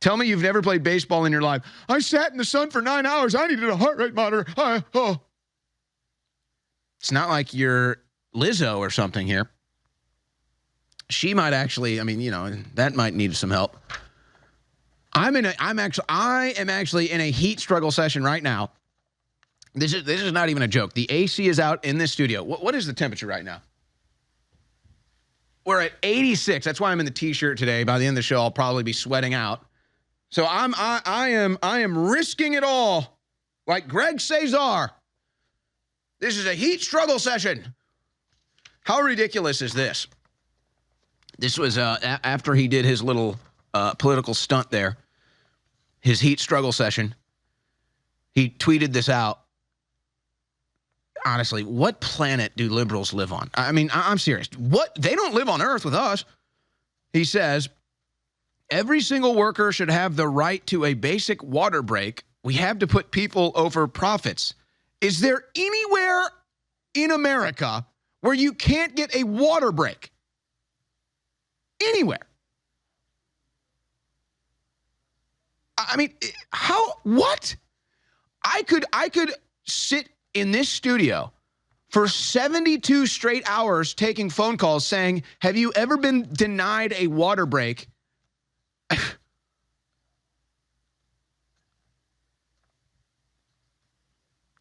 C: Tell me you've never played baseball in your life. I sat in the sun for 9 hours. I needed a heart rate monitor. It's not like you're Lizzo or something here. She might actually, that might need some help. I am actually in a heat struggle session right now. This is not even a joke. The AC is out in this studio. What is the temperature right now? We're at 86. That's why I'm in the t-shirt today. By the end of the show, I'll probably be sweating out. So I am risking it all, like Greg Cesar. This is a heat struggle session. How ridiculous is this? This was after he did his little political stunt there. His heat struggle session. He tweeted this out. Honestly, what planet do liberals live on? I mean, I'm serious. They don't live on Earth with us. He says, every single worker should have the right to a basic water break. We have to put people over profits. Is there anywhere in America where you can't get a water break? Anywhere. I mean, what? I could sit in this studio for 72 straight hours taking phone calls saying, have you ever been denied a water break?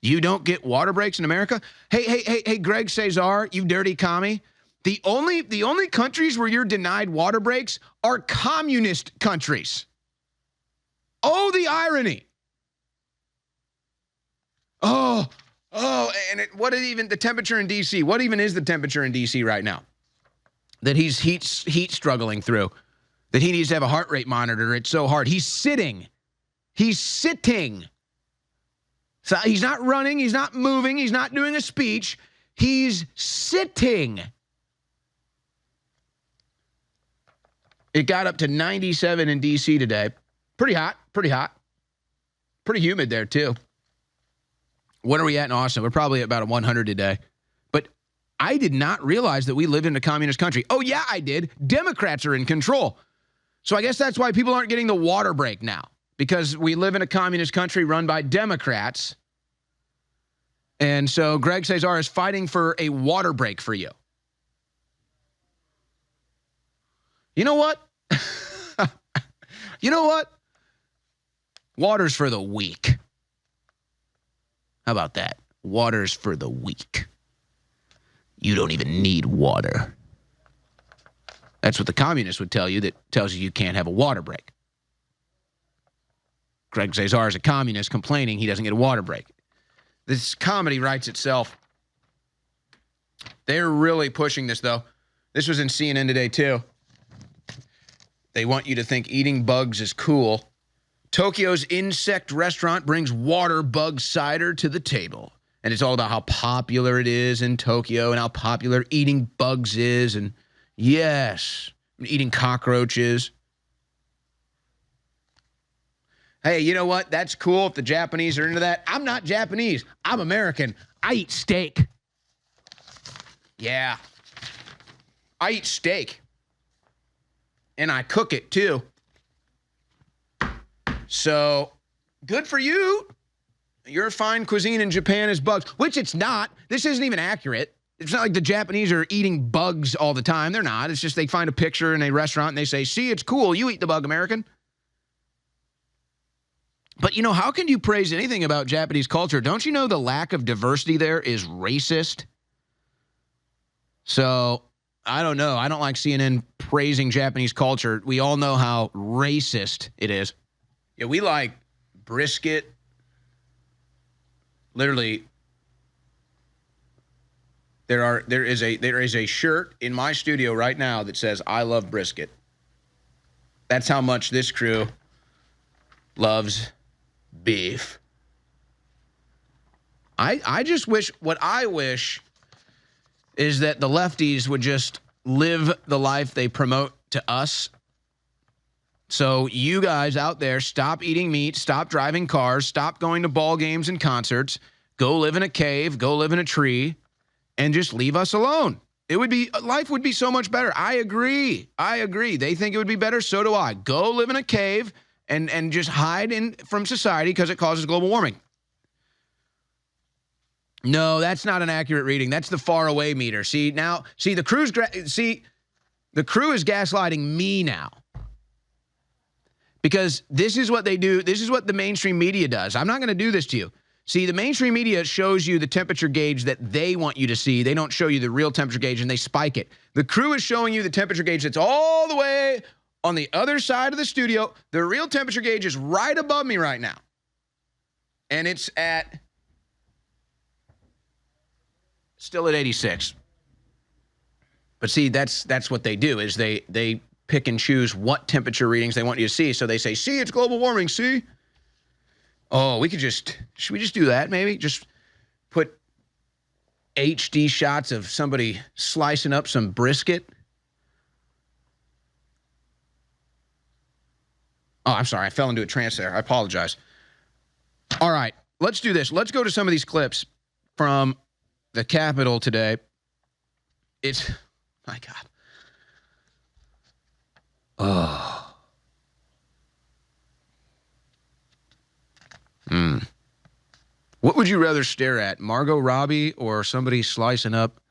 C: You don't get water breaks in America? Hey, Greg Cesar, you dirty commie. The only countries where you're denied water breaks are communist countries. Oh, the irony. Oh, and the temperature in D.C.? What even is the temperature in D.C. right now? that he's heat struggling through, that he needs to have a heart rate monitor. It's so hard. He's sitting. He's sitting. So he's not running. He's not moving. He's not doing a speech. He's sitting. It got up to 97 in D.C. today. Pretty hot. Pretty hot. Pretty humid there, too. What are we at in Austin? We're probably at about 100 today. But I did not realize that we live in a communist country. Oh, yeah, I did. Democrats are in control. So I guess that's why people aren't getting the water break now, because we live in a communist country run by Democrats. And so Greg Cesar is fighting for a water break for you. You know what? You know what? Water's for the weak. How about that? Water's for the weak. You don't even need water. That's what the communists would tell you, that tells you can't have a water break. Greg Cesar is a communist complaining he doesn't get a water break. This comedy writes itself. They're really pushing this, though. This was in CNN today, too. They want you to think eating bugs is cool. Tokyo's insect restaurant brings water bug cider to the table. And it's all about how popular it is in Tokyo and how popular eating bugs is. And yes, eating cockroaches. Hey, you know what? That's cool if the Japanese are into that. I'm not Japanese. I'm American. I eat steak. Yeah. I eat steak. And I cook it, too. So, good for you. Your fine cuisine in Japan is bugs, which it's not. This isn't even accurate. It's not like the Japanese are eating bugs all the time. They're not. It's just they find a picture in a restaurant and they say, see, it's cool. You eat the bug, American. But, you know, how can you praise anything about Japanese culture? Don't you know the lack of diversity there is racist? So, I don't know. I don't like CNN praising Japanese culture. We all know how racist it is. Yeah, we like brisket. Literally, there is a shirt in my studio right now that says I love brisket. That's how much this crew loves beef. I just wish, what I wish is that the lefties would just live the life they promote to us. So you guys out there, stop eating meat, stop driving cars, stop going to ball games and concerts, go live in a cave, go live in a tree, and just leave us alone. Life would be so much better. I agree. They think it would be better. So do I. Go live in a cave and just hide from society because it causes global warming. No, that's not an accurate reading. That's the far away meter. The crew is gaslighting me now. Because this is what they do. This is what the mainstream media does. I'm not going to do this to you. See, the mainstream media shows you the temperature gauge that they want you to see. They don't show you the real temperature gauge, and they spike it. The crew is showing you the temperature gauge that's all the way on the other side of the studio. The real temperature gauge is right above me right now. And it's still at 86. But see, that's what they do, is they pick and choose what temperature readings they want you to see. So they say, see, it's global warming, see? Oh, should we just do that maybe? Just put HD shots of somebody slicing up some brisket? Oh, I'm sorry. I fell into a trance there. I apologize. All right, let's do this. Let's go to some of these clips from the Capitol today. My God. Oh. What would you rather stare at, Margot Robbie or somebody slicing up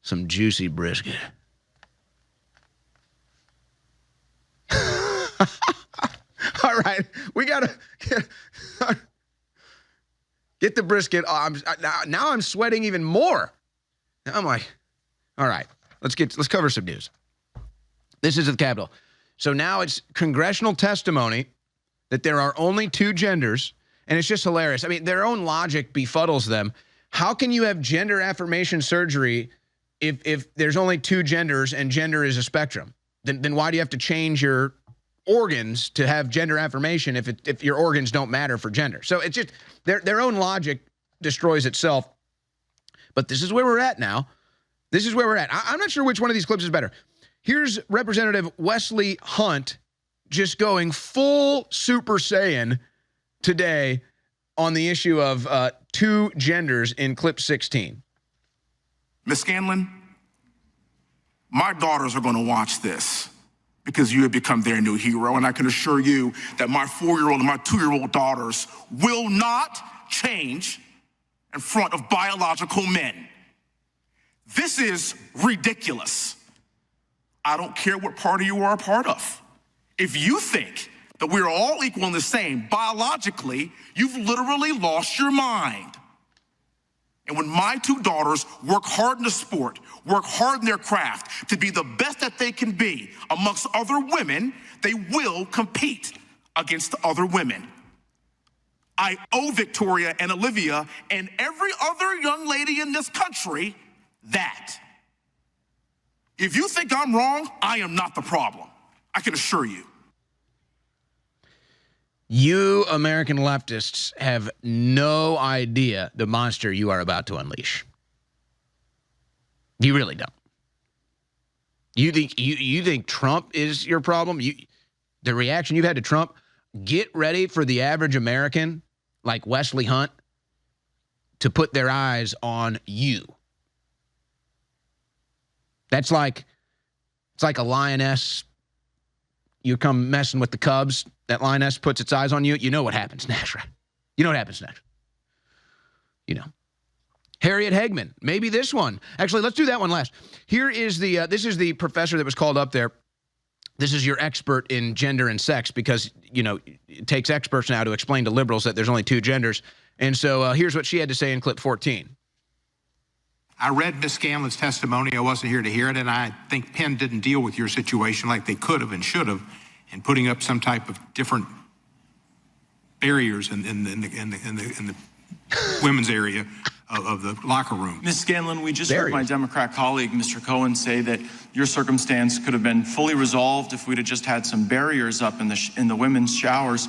C: some juicy brisket? All right, we gotta get the brisket. Now I'm sweating even more. Now I'm like, all right, let's cover some news. This is at the Capitol. So now it's congressional testimony that there are only two genders, and it's just hilarious. I mean, their own logic befuddles them. How can you have gender affirmation surgery if there's only two genders and gender is a spectrum, then why do you have to change your organs to have gender affirmation if your organs don't matter for gender? So it's just their own logic destroys itself. But this is where we're at now. This is where we're at. I'm not sure which one of these clips is better. Here's Representative Wesley Hunt just going full Super Saiyan today on the issue of two genders in clip 16.
L: Ms. Scanlon, my daughters are going to watch this because you have become their new hero, and I can assure you that my 4-year-old and my 2-year-old daughters will not change in front of biological men. This is ridiculous. I don't care what party you are a part of. If you think that we're all equal and the same biologically, you've literally lost your mind. And when my 2 daughters work hard in the sport, work hard in their craft to be the best that they can be amongst other women, they will compete against other women. I owe Victoria and Olivia and every other young lady in this country that. If you think I'm wrong, I am not the problem. I can assure you.
C: You American leftists have no idea the monster you are about to unleash. You really don't. You think Trump is your problem? The reaction you've had to Trump, get ready for the average American like Wesley Hunt to put their eyes on you. It's like a lioness. You come messing with the cubs, that lioness puts its eyes on you. You know what happens next, right? You know what happens next. You know. Harriet Hagman, maybe this one. Actually, let's do that one last. Here is this is the professor that was called up there. This is your expert in gender and sex because, you know, it takes experts now to explain to liberals that there's only two genders. And so here's what she had to say in clip 14.
M: I read Ms. Scanlon's testimony. I wasn't here to hear it, and I think Penn didn't deal with your situation like they could have and should have in putting up some type of different barriers in the women's area of the locker room.
N: Ms. Scanlon, we just heard my Democrat colleague, Mr. Cohen, say that your circumstance could have been fully resolved if we'd have just had some barriers up in the women's showers.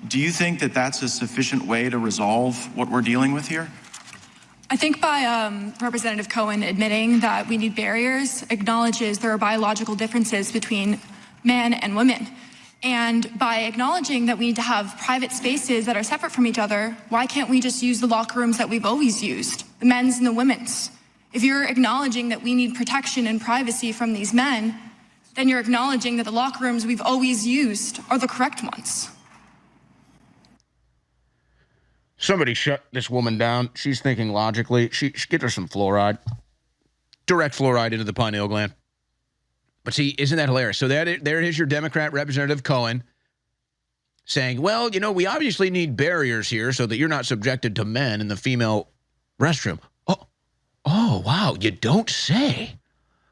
N: Do you think that that's a sufficient way to resolve what we're dealing with here?
O: I think by Representative Cohen admitting that we need barriers acknowledges there are biological differences between men and women. And by acknowledging that we need to have private spaces that are separate from each other, why can't we just use the locker rooms that we've always used, the men's and the women's? If you're acknowledging that we need protection and privacy from these men, then you're acknowledging that the locker rooms we've always used are the correct ones.
C: Somebody shut this woman down. She's thinking logically. She get her some fluoride. Direct fluoride into the pineal gland. But see, isn't that hilarious? So there it is, your Democrat Representative Cohen saying, well, you know, we obviously need barriers here so that you're not subjected to men in the female restroom. Oh, wow, you don't say.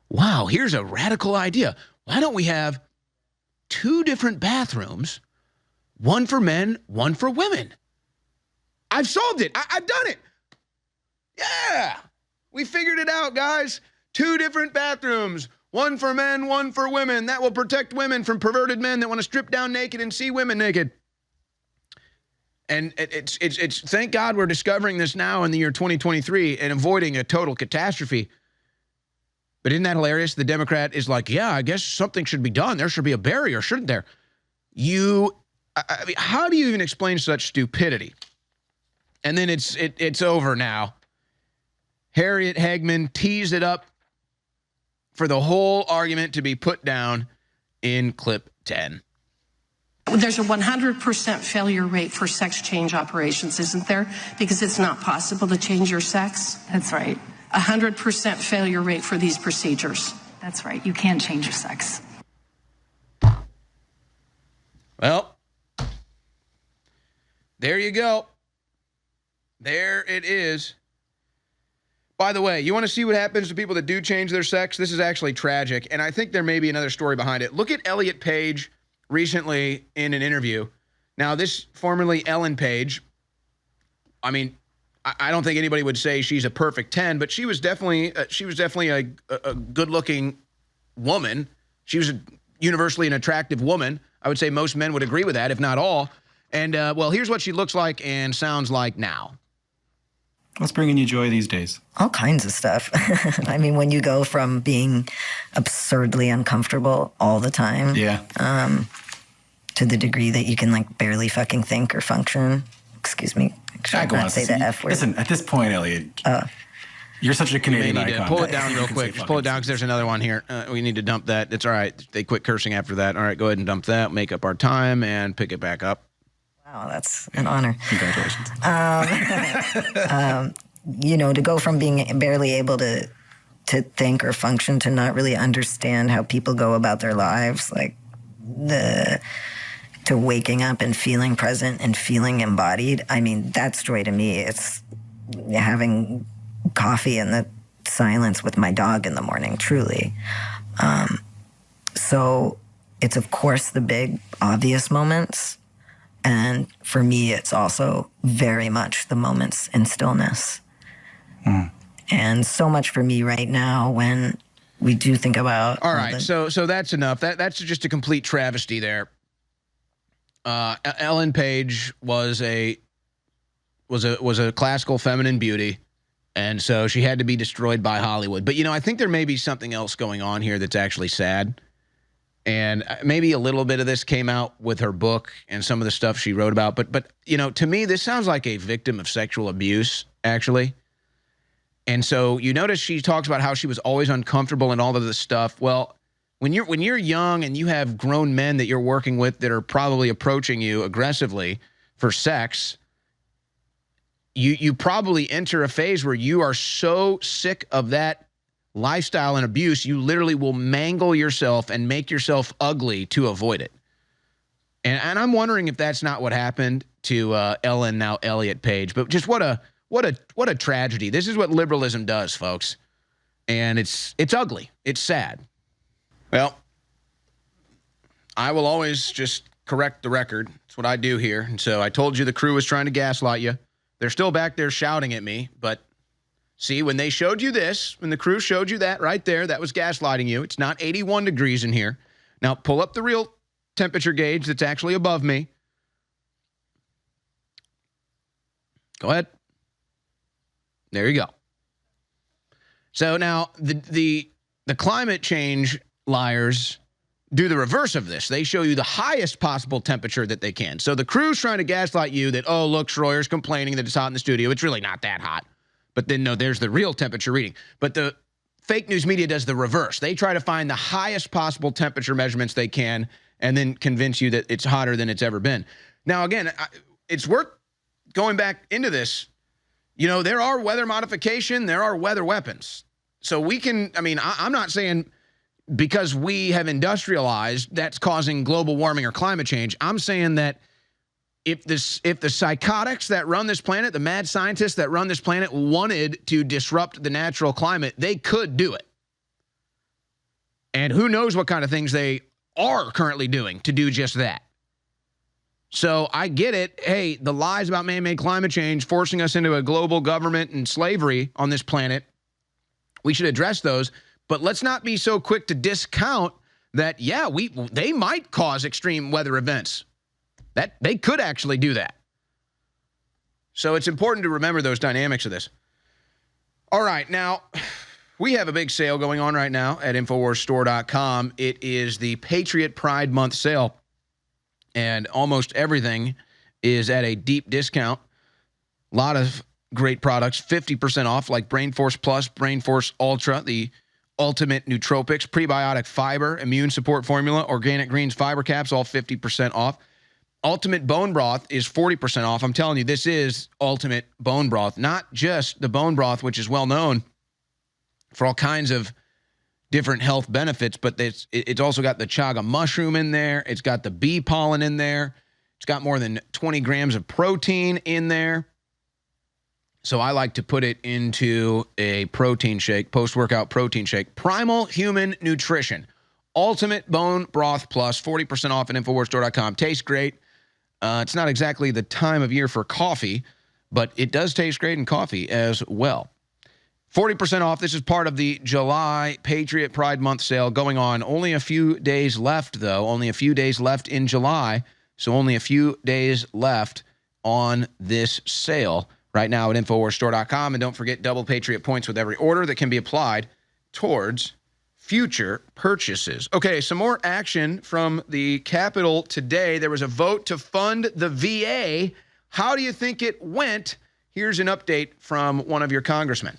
C: Wow, here's a radical idea. Why don't we have two different bathrooms, one for men, one for women? I've solved it. I've done it. Yeah. We figured it out, guys. Two different bathrooms. One for men, one for women. That will protect women from perverted men that want to strip down naked and see women naked. And it's thank God we're discovering this now in the year 2023 and avoiding a total catastrophe. But isn't that hilarious? The Democrat is like, yeah, I guess something should be done. There should be a barrier, shouldn't there? I mean, how do you even explain such stupidity? And then it's over now. Harriet Hagman teased it up for the whole argument to be put down in clip 10.
P: There's a 100% failure rate for sex change operations, isn't there? Because it's not possible to change your sex.
Q: That's right.
P: 100% failure rate for these procedures.
Q: That's right. You can't change your sex.
C: Well, there you go. There it is. By the way, you want to see what happens to people that do change their sex? This is actually tragic, and I think there may be another story behind it. Look at Elliot Page recently in an interview. Now, this formerly Ellen Page, I mean, I don't think anybody would say she's a perfect 10, but she was definitely a good-looking woman. She was universally an attractive woman. I would say most men would agree with that, if not all. And, well, here's what she looks like and sounds like now.
R: What's bringing you joy these days?
S: All kinds of stuff. I mean, when you go from being absurdly uncomfortable all the time, to the degree that you can like barely fucking think or function. Excuse me. I can't say the F word.
R: Listen, at this point, Elliot, you're such a Canadian icon.
C: Pull it down real quick. Just pull it down because there's another one here. We need to dump that. It's all right. They quit cursing after that. All right, go ahead and dump that. Make up our time and pick it back up.
S: Wow, that's an honor.
R: Congratulations.
S: You know, to go from being barely able to think or function to not really understand how people go about their lives, like to waking up and feeling present and feeling embodied. I mean, that's joy to me. It's having coffee in the silence with my dog in the morning, truly. So it's, of course, the big, obvious moments. And for me, it's also very much the moments in stillness. And so much for me right now when we do think about...
C: All right, so that's enough. That's just a complete travesty there. Ellen Page was a classical feminine beauty, and so she had to be destroyed by Hollywood. But, you know, I think there may be something else going on here that's actually sad. And maybe a little bit of this came out with her book and some of the stuff she wrote about. But you know, to me, this sounds like a victim of sexual abuse, actually. And so you notice she talks about how she was always uncomfortable and all of this stuff. Well, when you're young and you have grown men that you're working with that are probably approaching you aggressively for sex, you probably enter a phase where you are so sick of that lifestyle and abuse, you literally will mangle yourself and make yourself ugly to avoid it. And I'm wondering if that's not what happened to Ellen, now Elliot Page. But just what a tragedy. This is what liberalism does, folks. And it's ugly. It's sad. Well, I will always just correct the record. That's what I do here. And so I told you the crew was trying to gaslight you. They're still back there shouting at me, but see, when they showed you this, when the crew showed you that right there, that was gaslighting you. It's not 81 degrees in here. Now, pull up the real temperature gauge that's actually above me. Go ahead. There you go. So now, the climate change liars do the reverse of this. They show you the highest possible temperature that they can. So the crew's trying to gaslight you that, oh, look, Schroyer's complaining that it's hot in the studio. It's really not that hot. But then, no, there's the real temperature reading. But the fake news media does the reverse. They try to find the highest possible temperature measurements they can and then convince you that it's hotter than it's ever been. Now, again, it's worth going back into this. You know, there are weather modification. There are weather weapons. So we can, I mean, I'm not saying because we have industrialized, that's causing global warming or climate change. I'm saying that if the psychotics that run this planet, the mad scientists that run this planet wanted to disrupt the natural climate, they could do it. And who knows what kind of things they are currently doing to do just that. So I get it. Hey, the lies about man-made climate change forcing us into a global government and slavery on this planet, we should address those. But let's not be so quick to discount that, yeah, they might cause extreme weather events. That they could actually do that. So it's important to remember those dynamics of this. All right, now, we have a big sale going on right now at InfoWarsStore.com. It is the Patriot Pride Month sale, and almost everything is at a deep discount. A lot of great products, 50% off, like Brain Force Plus, Brain Force Ultra, the Ultimate Nootropics, Prebiotic Fiber, Immune Support Formula, Organic Greens Fiber Caps, all 50% off. Ultimate Bone Broth is 40% off. I'm telling you, this is Ultimate Bone Broth, not just the bone broth, which is well known for all kinds of different health benefits, but it's also got the chaga mushroom in there. It's got the bee pollen in there. It's got more than 20 grams of protein in there. So I like to put it into a protein shake, post-workout protein shake. Primal Human Nutrition. Ultimate Bone Broth Plus, 40% off at InfoWarsStore.com. Tastes great. It's not exactly the time of year for coffee, but it does taste great in coffee as well. 40% off. This is part of the July Patriot Pride Month sale going on. Only a few days left, though. Only a few days left in July, so only a few days left on this sale right now at InfoWarsStore.com. And don't forget double Patriot points with every order that can be applied towards future purchases. Okay, some more action from the Capitol today. There was a vote to fund the VA. How do you think it went? Here's an update from one of your congressmen.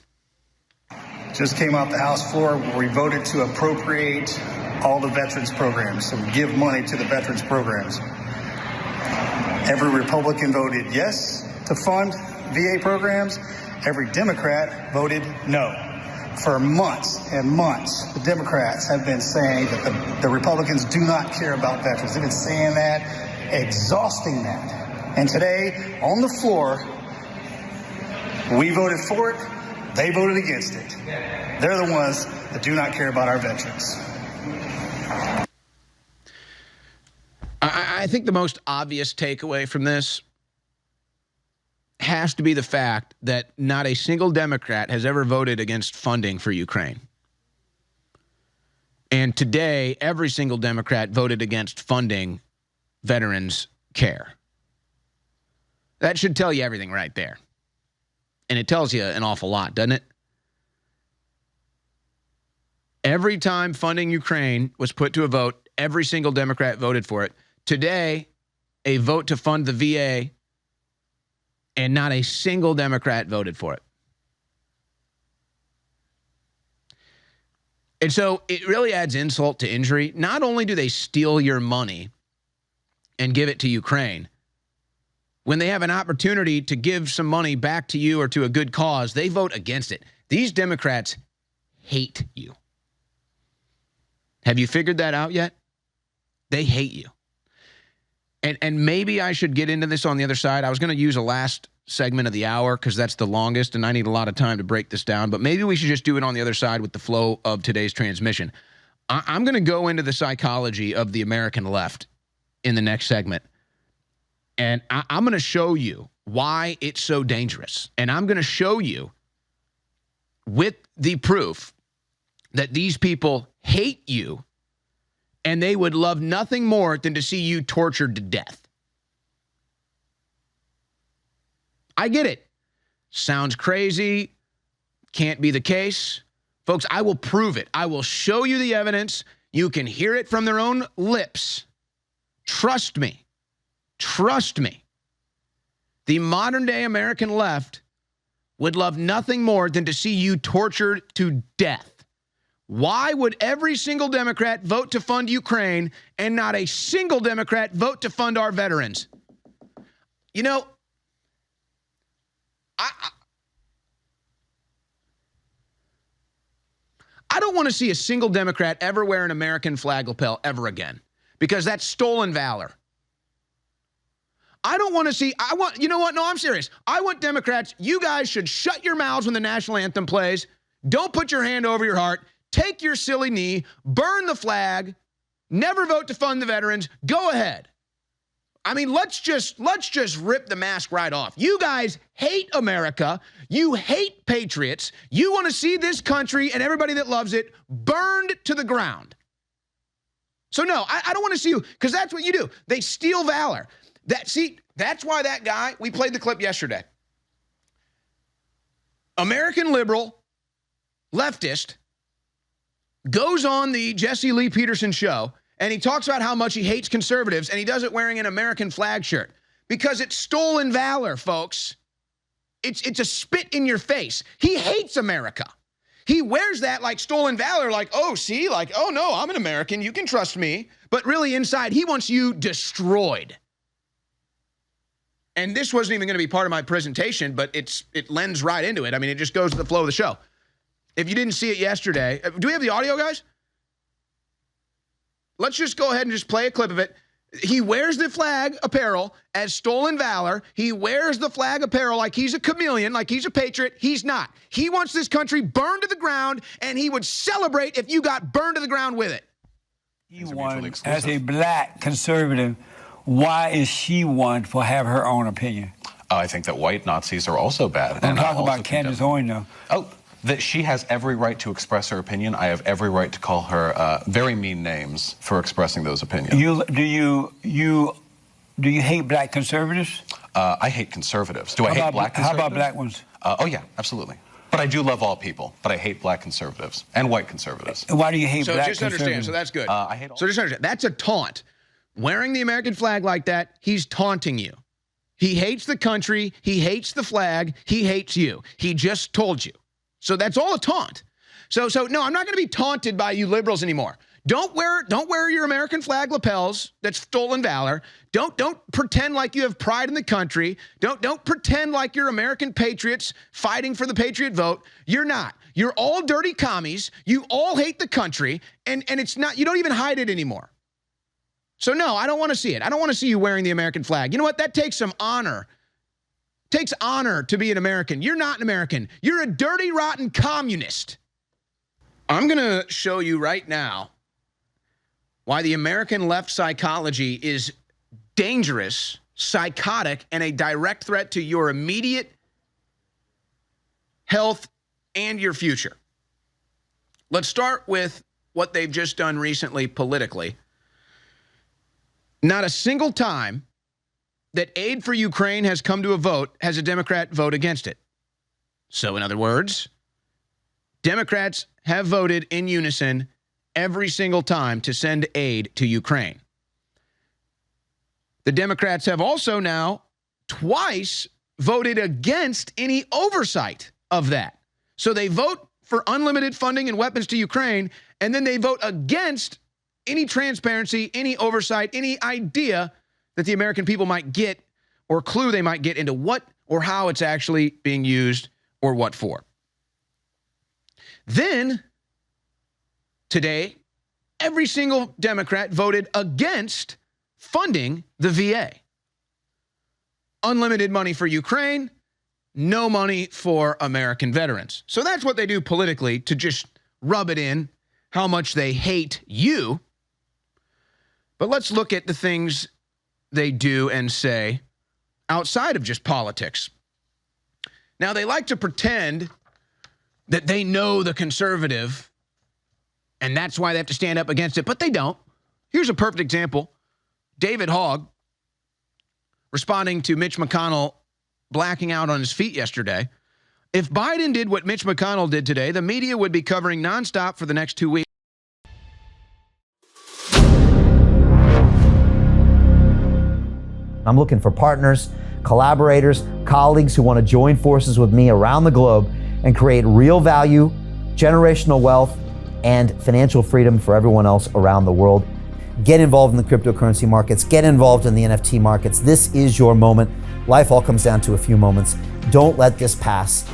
T: Just came off the House floor where we voted to appropriate all the veterans programs, so we give money to the veterans programs. Every Republican voted yes to fund VA programs. Every Democrat voted no. For months and months, the Democrats have been saying that the Republicans do not care about veterans. They've been saying that, exhausting that. And today, on the floor, we voted for it. They voted against it. They're the ones that do not care about our veterans.
C: I think the most obvious takeaway from this has to be the fact that not a single Democrat has ever voted against funding for Ukraine. And today, every single Democrat voted against funding veterans' care. That should tell you everything right there. And it tells you an awful lot, doesn't it? Every time funding Ukraine was put to a vote, every single Democrat voted for it. Today, a vote to fund the VA, and not a single Democrat voted for it. And so it really adds insult to injury. Not only do they steal your money and give it to Ukraine, when they have an opportunity to give some money back to you or to a good cause, they vote against it. These Democrats hate you. Have you figured that out yet? They hate you. And maybe I should get into this on the other side. I was going to use a last segment of the hour because that's the longest, and I need a lot of time to break this down. But maybe we should just do it on the other side with the flow of today's transmission. I'm going to go into the psychology of the American left in the next segment. And I'm going to show you why it's so dangerous. And I'm going to show you with the proof that these people hate you and they would love nothing more than to see you tortured to death. I get it. Sounds crazy. Can't be the case. Folks, I will prove it. I will show you the evidence. You can hear it from their own lips. Trust me. Trust me. The modern day American left would love nothing more than to see you tortured to death. Why would every single Democrat vote to fund Ukraine and not a single Democrat vote to fund our veterans? You know, I don't want to see a single Democrat ever wear an American flag lapel ever again, because that's stolen valor. I don't want to see, you know what? No, I'm serious. I want Democrats, you guys should shut your mouths when the national anthem plays. Don't put your hand over your heart. Take your silly knee, burn the flag, never vote to fund the veterans. Go ahead. I mean, let's just rip the mask right off. You guys hate America. You hate patriots. You want to see this country and everybody that loves it burned to the ground. So no, I don't want to see you, because that's what you do. They steal valor. That's why that guy, we played the clip yesterday. American liberal, leftist, goes on the Jesse Lee Peterson show, and he talks about how much he hates conservatives, and he does it wearing an American flag shirt. Because it's stolen valor, folks. It's a spit in your face. He hates America. He wears that like stolen valor, like, oh, see, like, oh, no, I'm an American. You can trust me. But really inside, he wants you destroyed. And this wasn't even going to be part of my presentation, but it lends right into it. I mean, it just goes to the flow of the show. If you didn't see it yesterday, do we have the audio, guys? Let's just go ahead and just play a clip of it. He wears the flag apparel as stolen valor. He wears the flag apparel like he's a chameleon, like he's a patriot. He's not. He wants this country burned to the ground, and he would celebrate if you got burned to the ground with it.
U: He won as a black conservative. Why is she one for have her own opinion? I think that white Nazis are also bad.
V: I'm talking about Candace Owens now.
U: Oh, that she has every right to express her opinion. I have every right to call her very mean names for expressing those opinions.
V: Do you hate black conservatives?
U: I hate conservatives. Do I hate black conservatives?
V: How about black ones?
U: Oh, yeah, absolutely. But I do love all people, but I hate black conservatives and white conservatives.
V: And why do you hate
C: so
V: black
C: just
V: conservatives?
C: Understand, so that's good.
U: I hate all
C: so just understand, that's a taunt. Wearing the American flag like that, he's taunting you. He hates the country, he hates the flag, he hates you. He just told you. So that's all a taunt. So no, I'm not going to be taunted by you liberals anymore. Don't wear your American flag lapels. That's stolen valor. Don't pretend like you have pride in the country. Don't pretend like you're American patriots fighting for the patriot vote. You're not. You're all dirty commies. You all hate the country, and it's not. You don't even hide it anymore. So no, I don't want to see it. I don't want to see you wearing the American flag. You know what? That takes some honor. It takes honor to be an American. You're not an American. You're a dirty, rotten communist. I'm going to show you right now why the American left psychology is dangerous, psychotic, and a direct threat to your immediate health and your future. Let's start with what they've just done recently politically. Not a single time that aid for Ukraine has come to a vote has a Democrat vote against it. So in other words, Democrats have voted in unison every single time to send aid to Ukraine. The Democrats have also now twice voted against any oversight of that. So they vote for unlimited funding and weapons to Ukraine, and then they vote against any transparency, any oversight, any idea that the American people might get or clue they might get into what or how it's actually being used or what for. Then, today, every single Democrat voted against funding the VA. Unlimited money for Ukraine, no money for American veterans. So that's what they do politically to just rub it in how much they hate you. But let's look at the things they do and say outside of just politics. Now, they like to pretend that they know the conservative, and that's why they have to stand up against it, but they don't. Here's a perfect example. David Hogg, responding to Mitch McConnell blacking out on his feet yesterday. If Biden did what Mitch McConnell did today, the media would be covering nonstop for the next 2 weeks.
W: I'm looking for partners, collaborators, colleagues who want to join forces with me around the globe and create real value, generational wealth, and financial freedom for everyone else around the world. Get involved in the cryptocurrency markets, get involved in the NFT markets. This is your moment. Life all comes down to a few moments. Don't let this pass.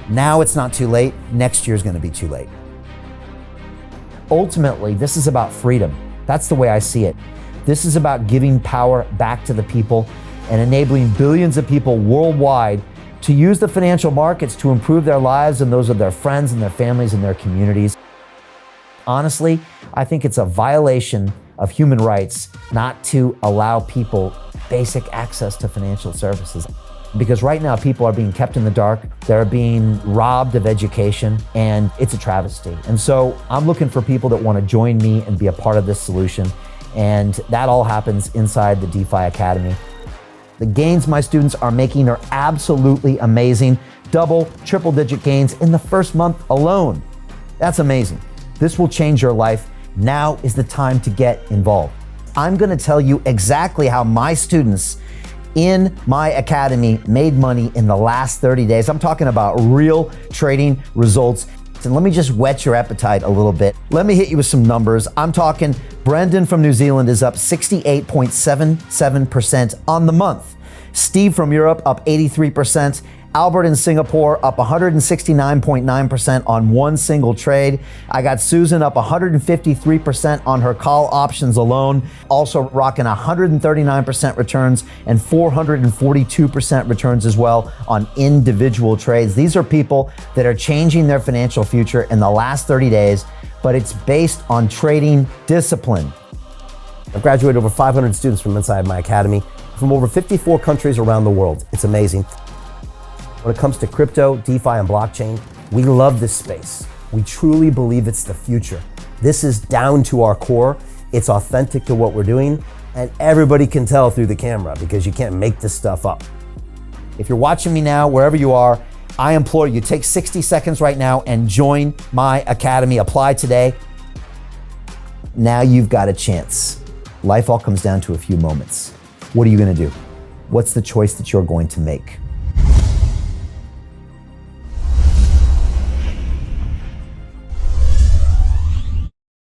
W: Now it's not too late. Next year's going to be too late. Ultimately, this is about freedom. That's the way I see it. This is about giving power back to the people and enabling billions of people worldwide to use the financial markets to improve their lives and those of their friends and their families and their communities. Honestly, I think it's a violation of human rights not to allow people basic access to financial services. Because right now people are being kept in the dark, they're being robbed of education, and it's a travesty. And so I'm looking for people that want to join me and be a part of this solution. And that all happens inside the DeFi Academy. The gains my students are making are absolutely amazing. Double, triple-digit gains in the first month alone. That's amazing. This will change your life. Now is the time to get involved. I'm going to tell you exactly how my students in my academy made money in the last 30 days. I'm talking about real trading results. And let me just whet your appetite a little bit. Let me hit you with some numbers. I'm talking Brendan from New Zealand is up 68.77% on the month. Steve from Europe up 83%. Albert in Singapore up 169.9% on one single trade. I got Susan up 153% on her call options alone. Also rocking 139% returns and 442% returns as well on individual trades. These are people that are changing their financial future in the last 30 days, but it's based on trading discipline.
X: I've graduated over 500 students from inside my academy.
W: from over 54 countries around the world. It's amazing. When it comes to crypto, DeFi, and blockchain, we love this space. We truly believe it's the future. This is down to our core. It's authentic to what we're doing, and everybody can tell through the camera because you can't make this stuff up. If you're watching me now, wherever you are, I implore you, take 60 seconds right now and join my academy. Apply today. Now you've got a chance. Life all comes down to a few moments. What are you going to do? What's the choice that you're going to make?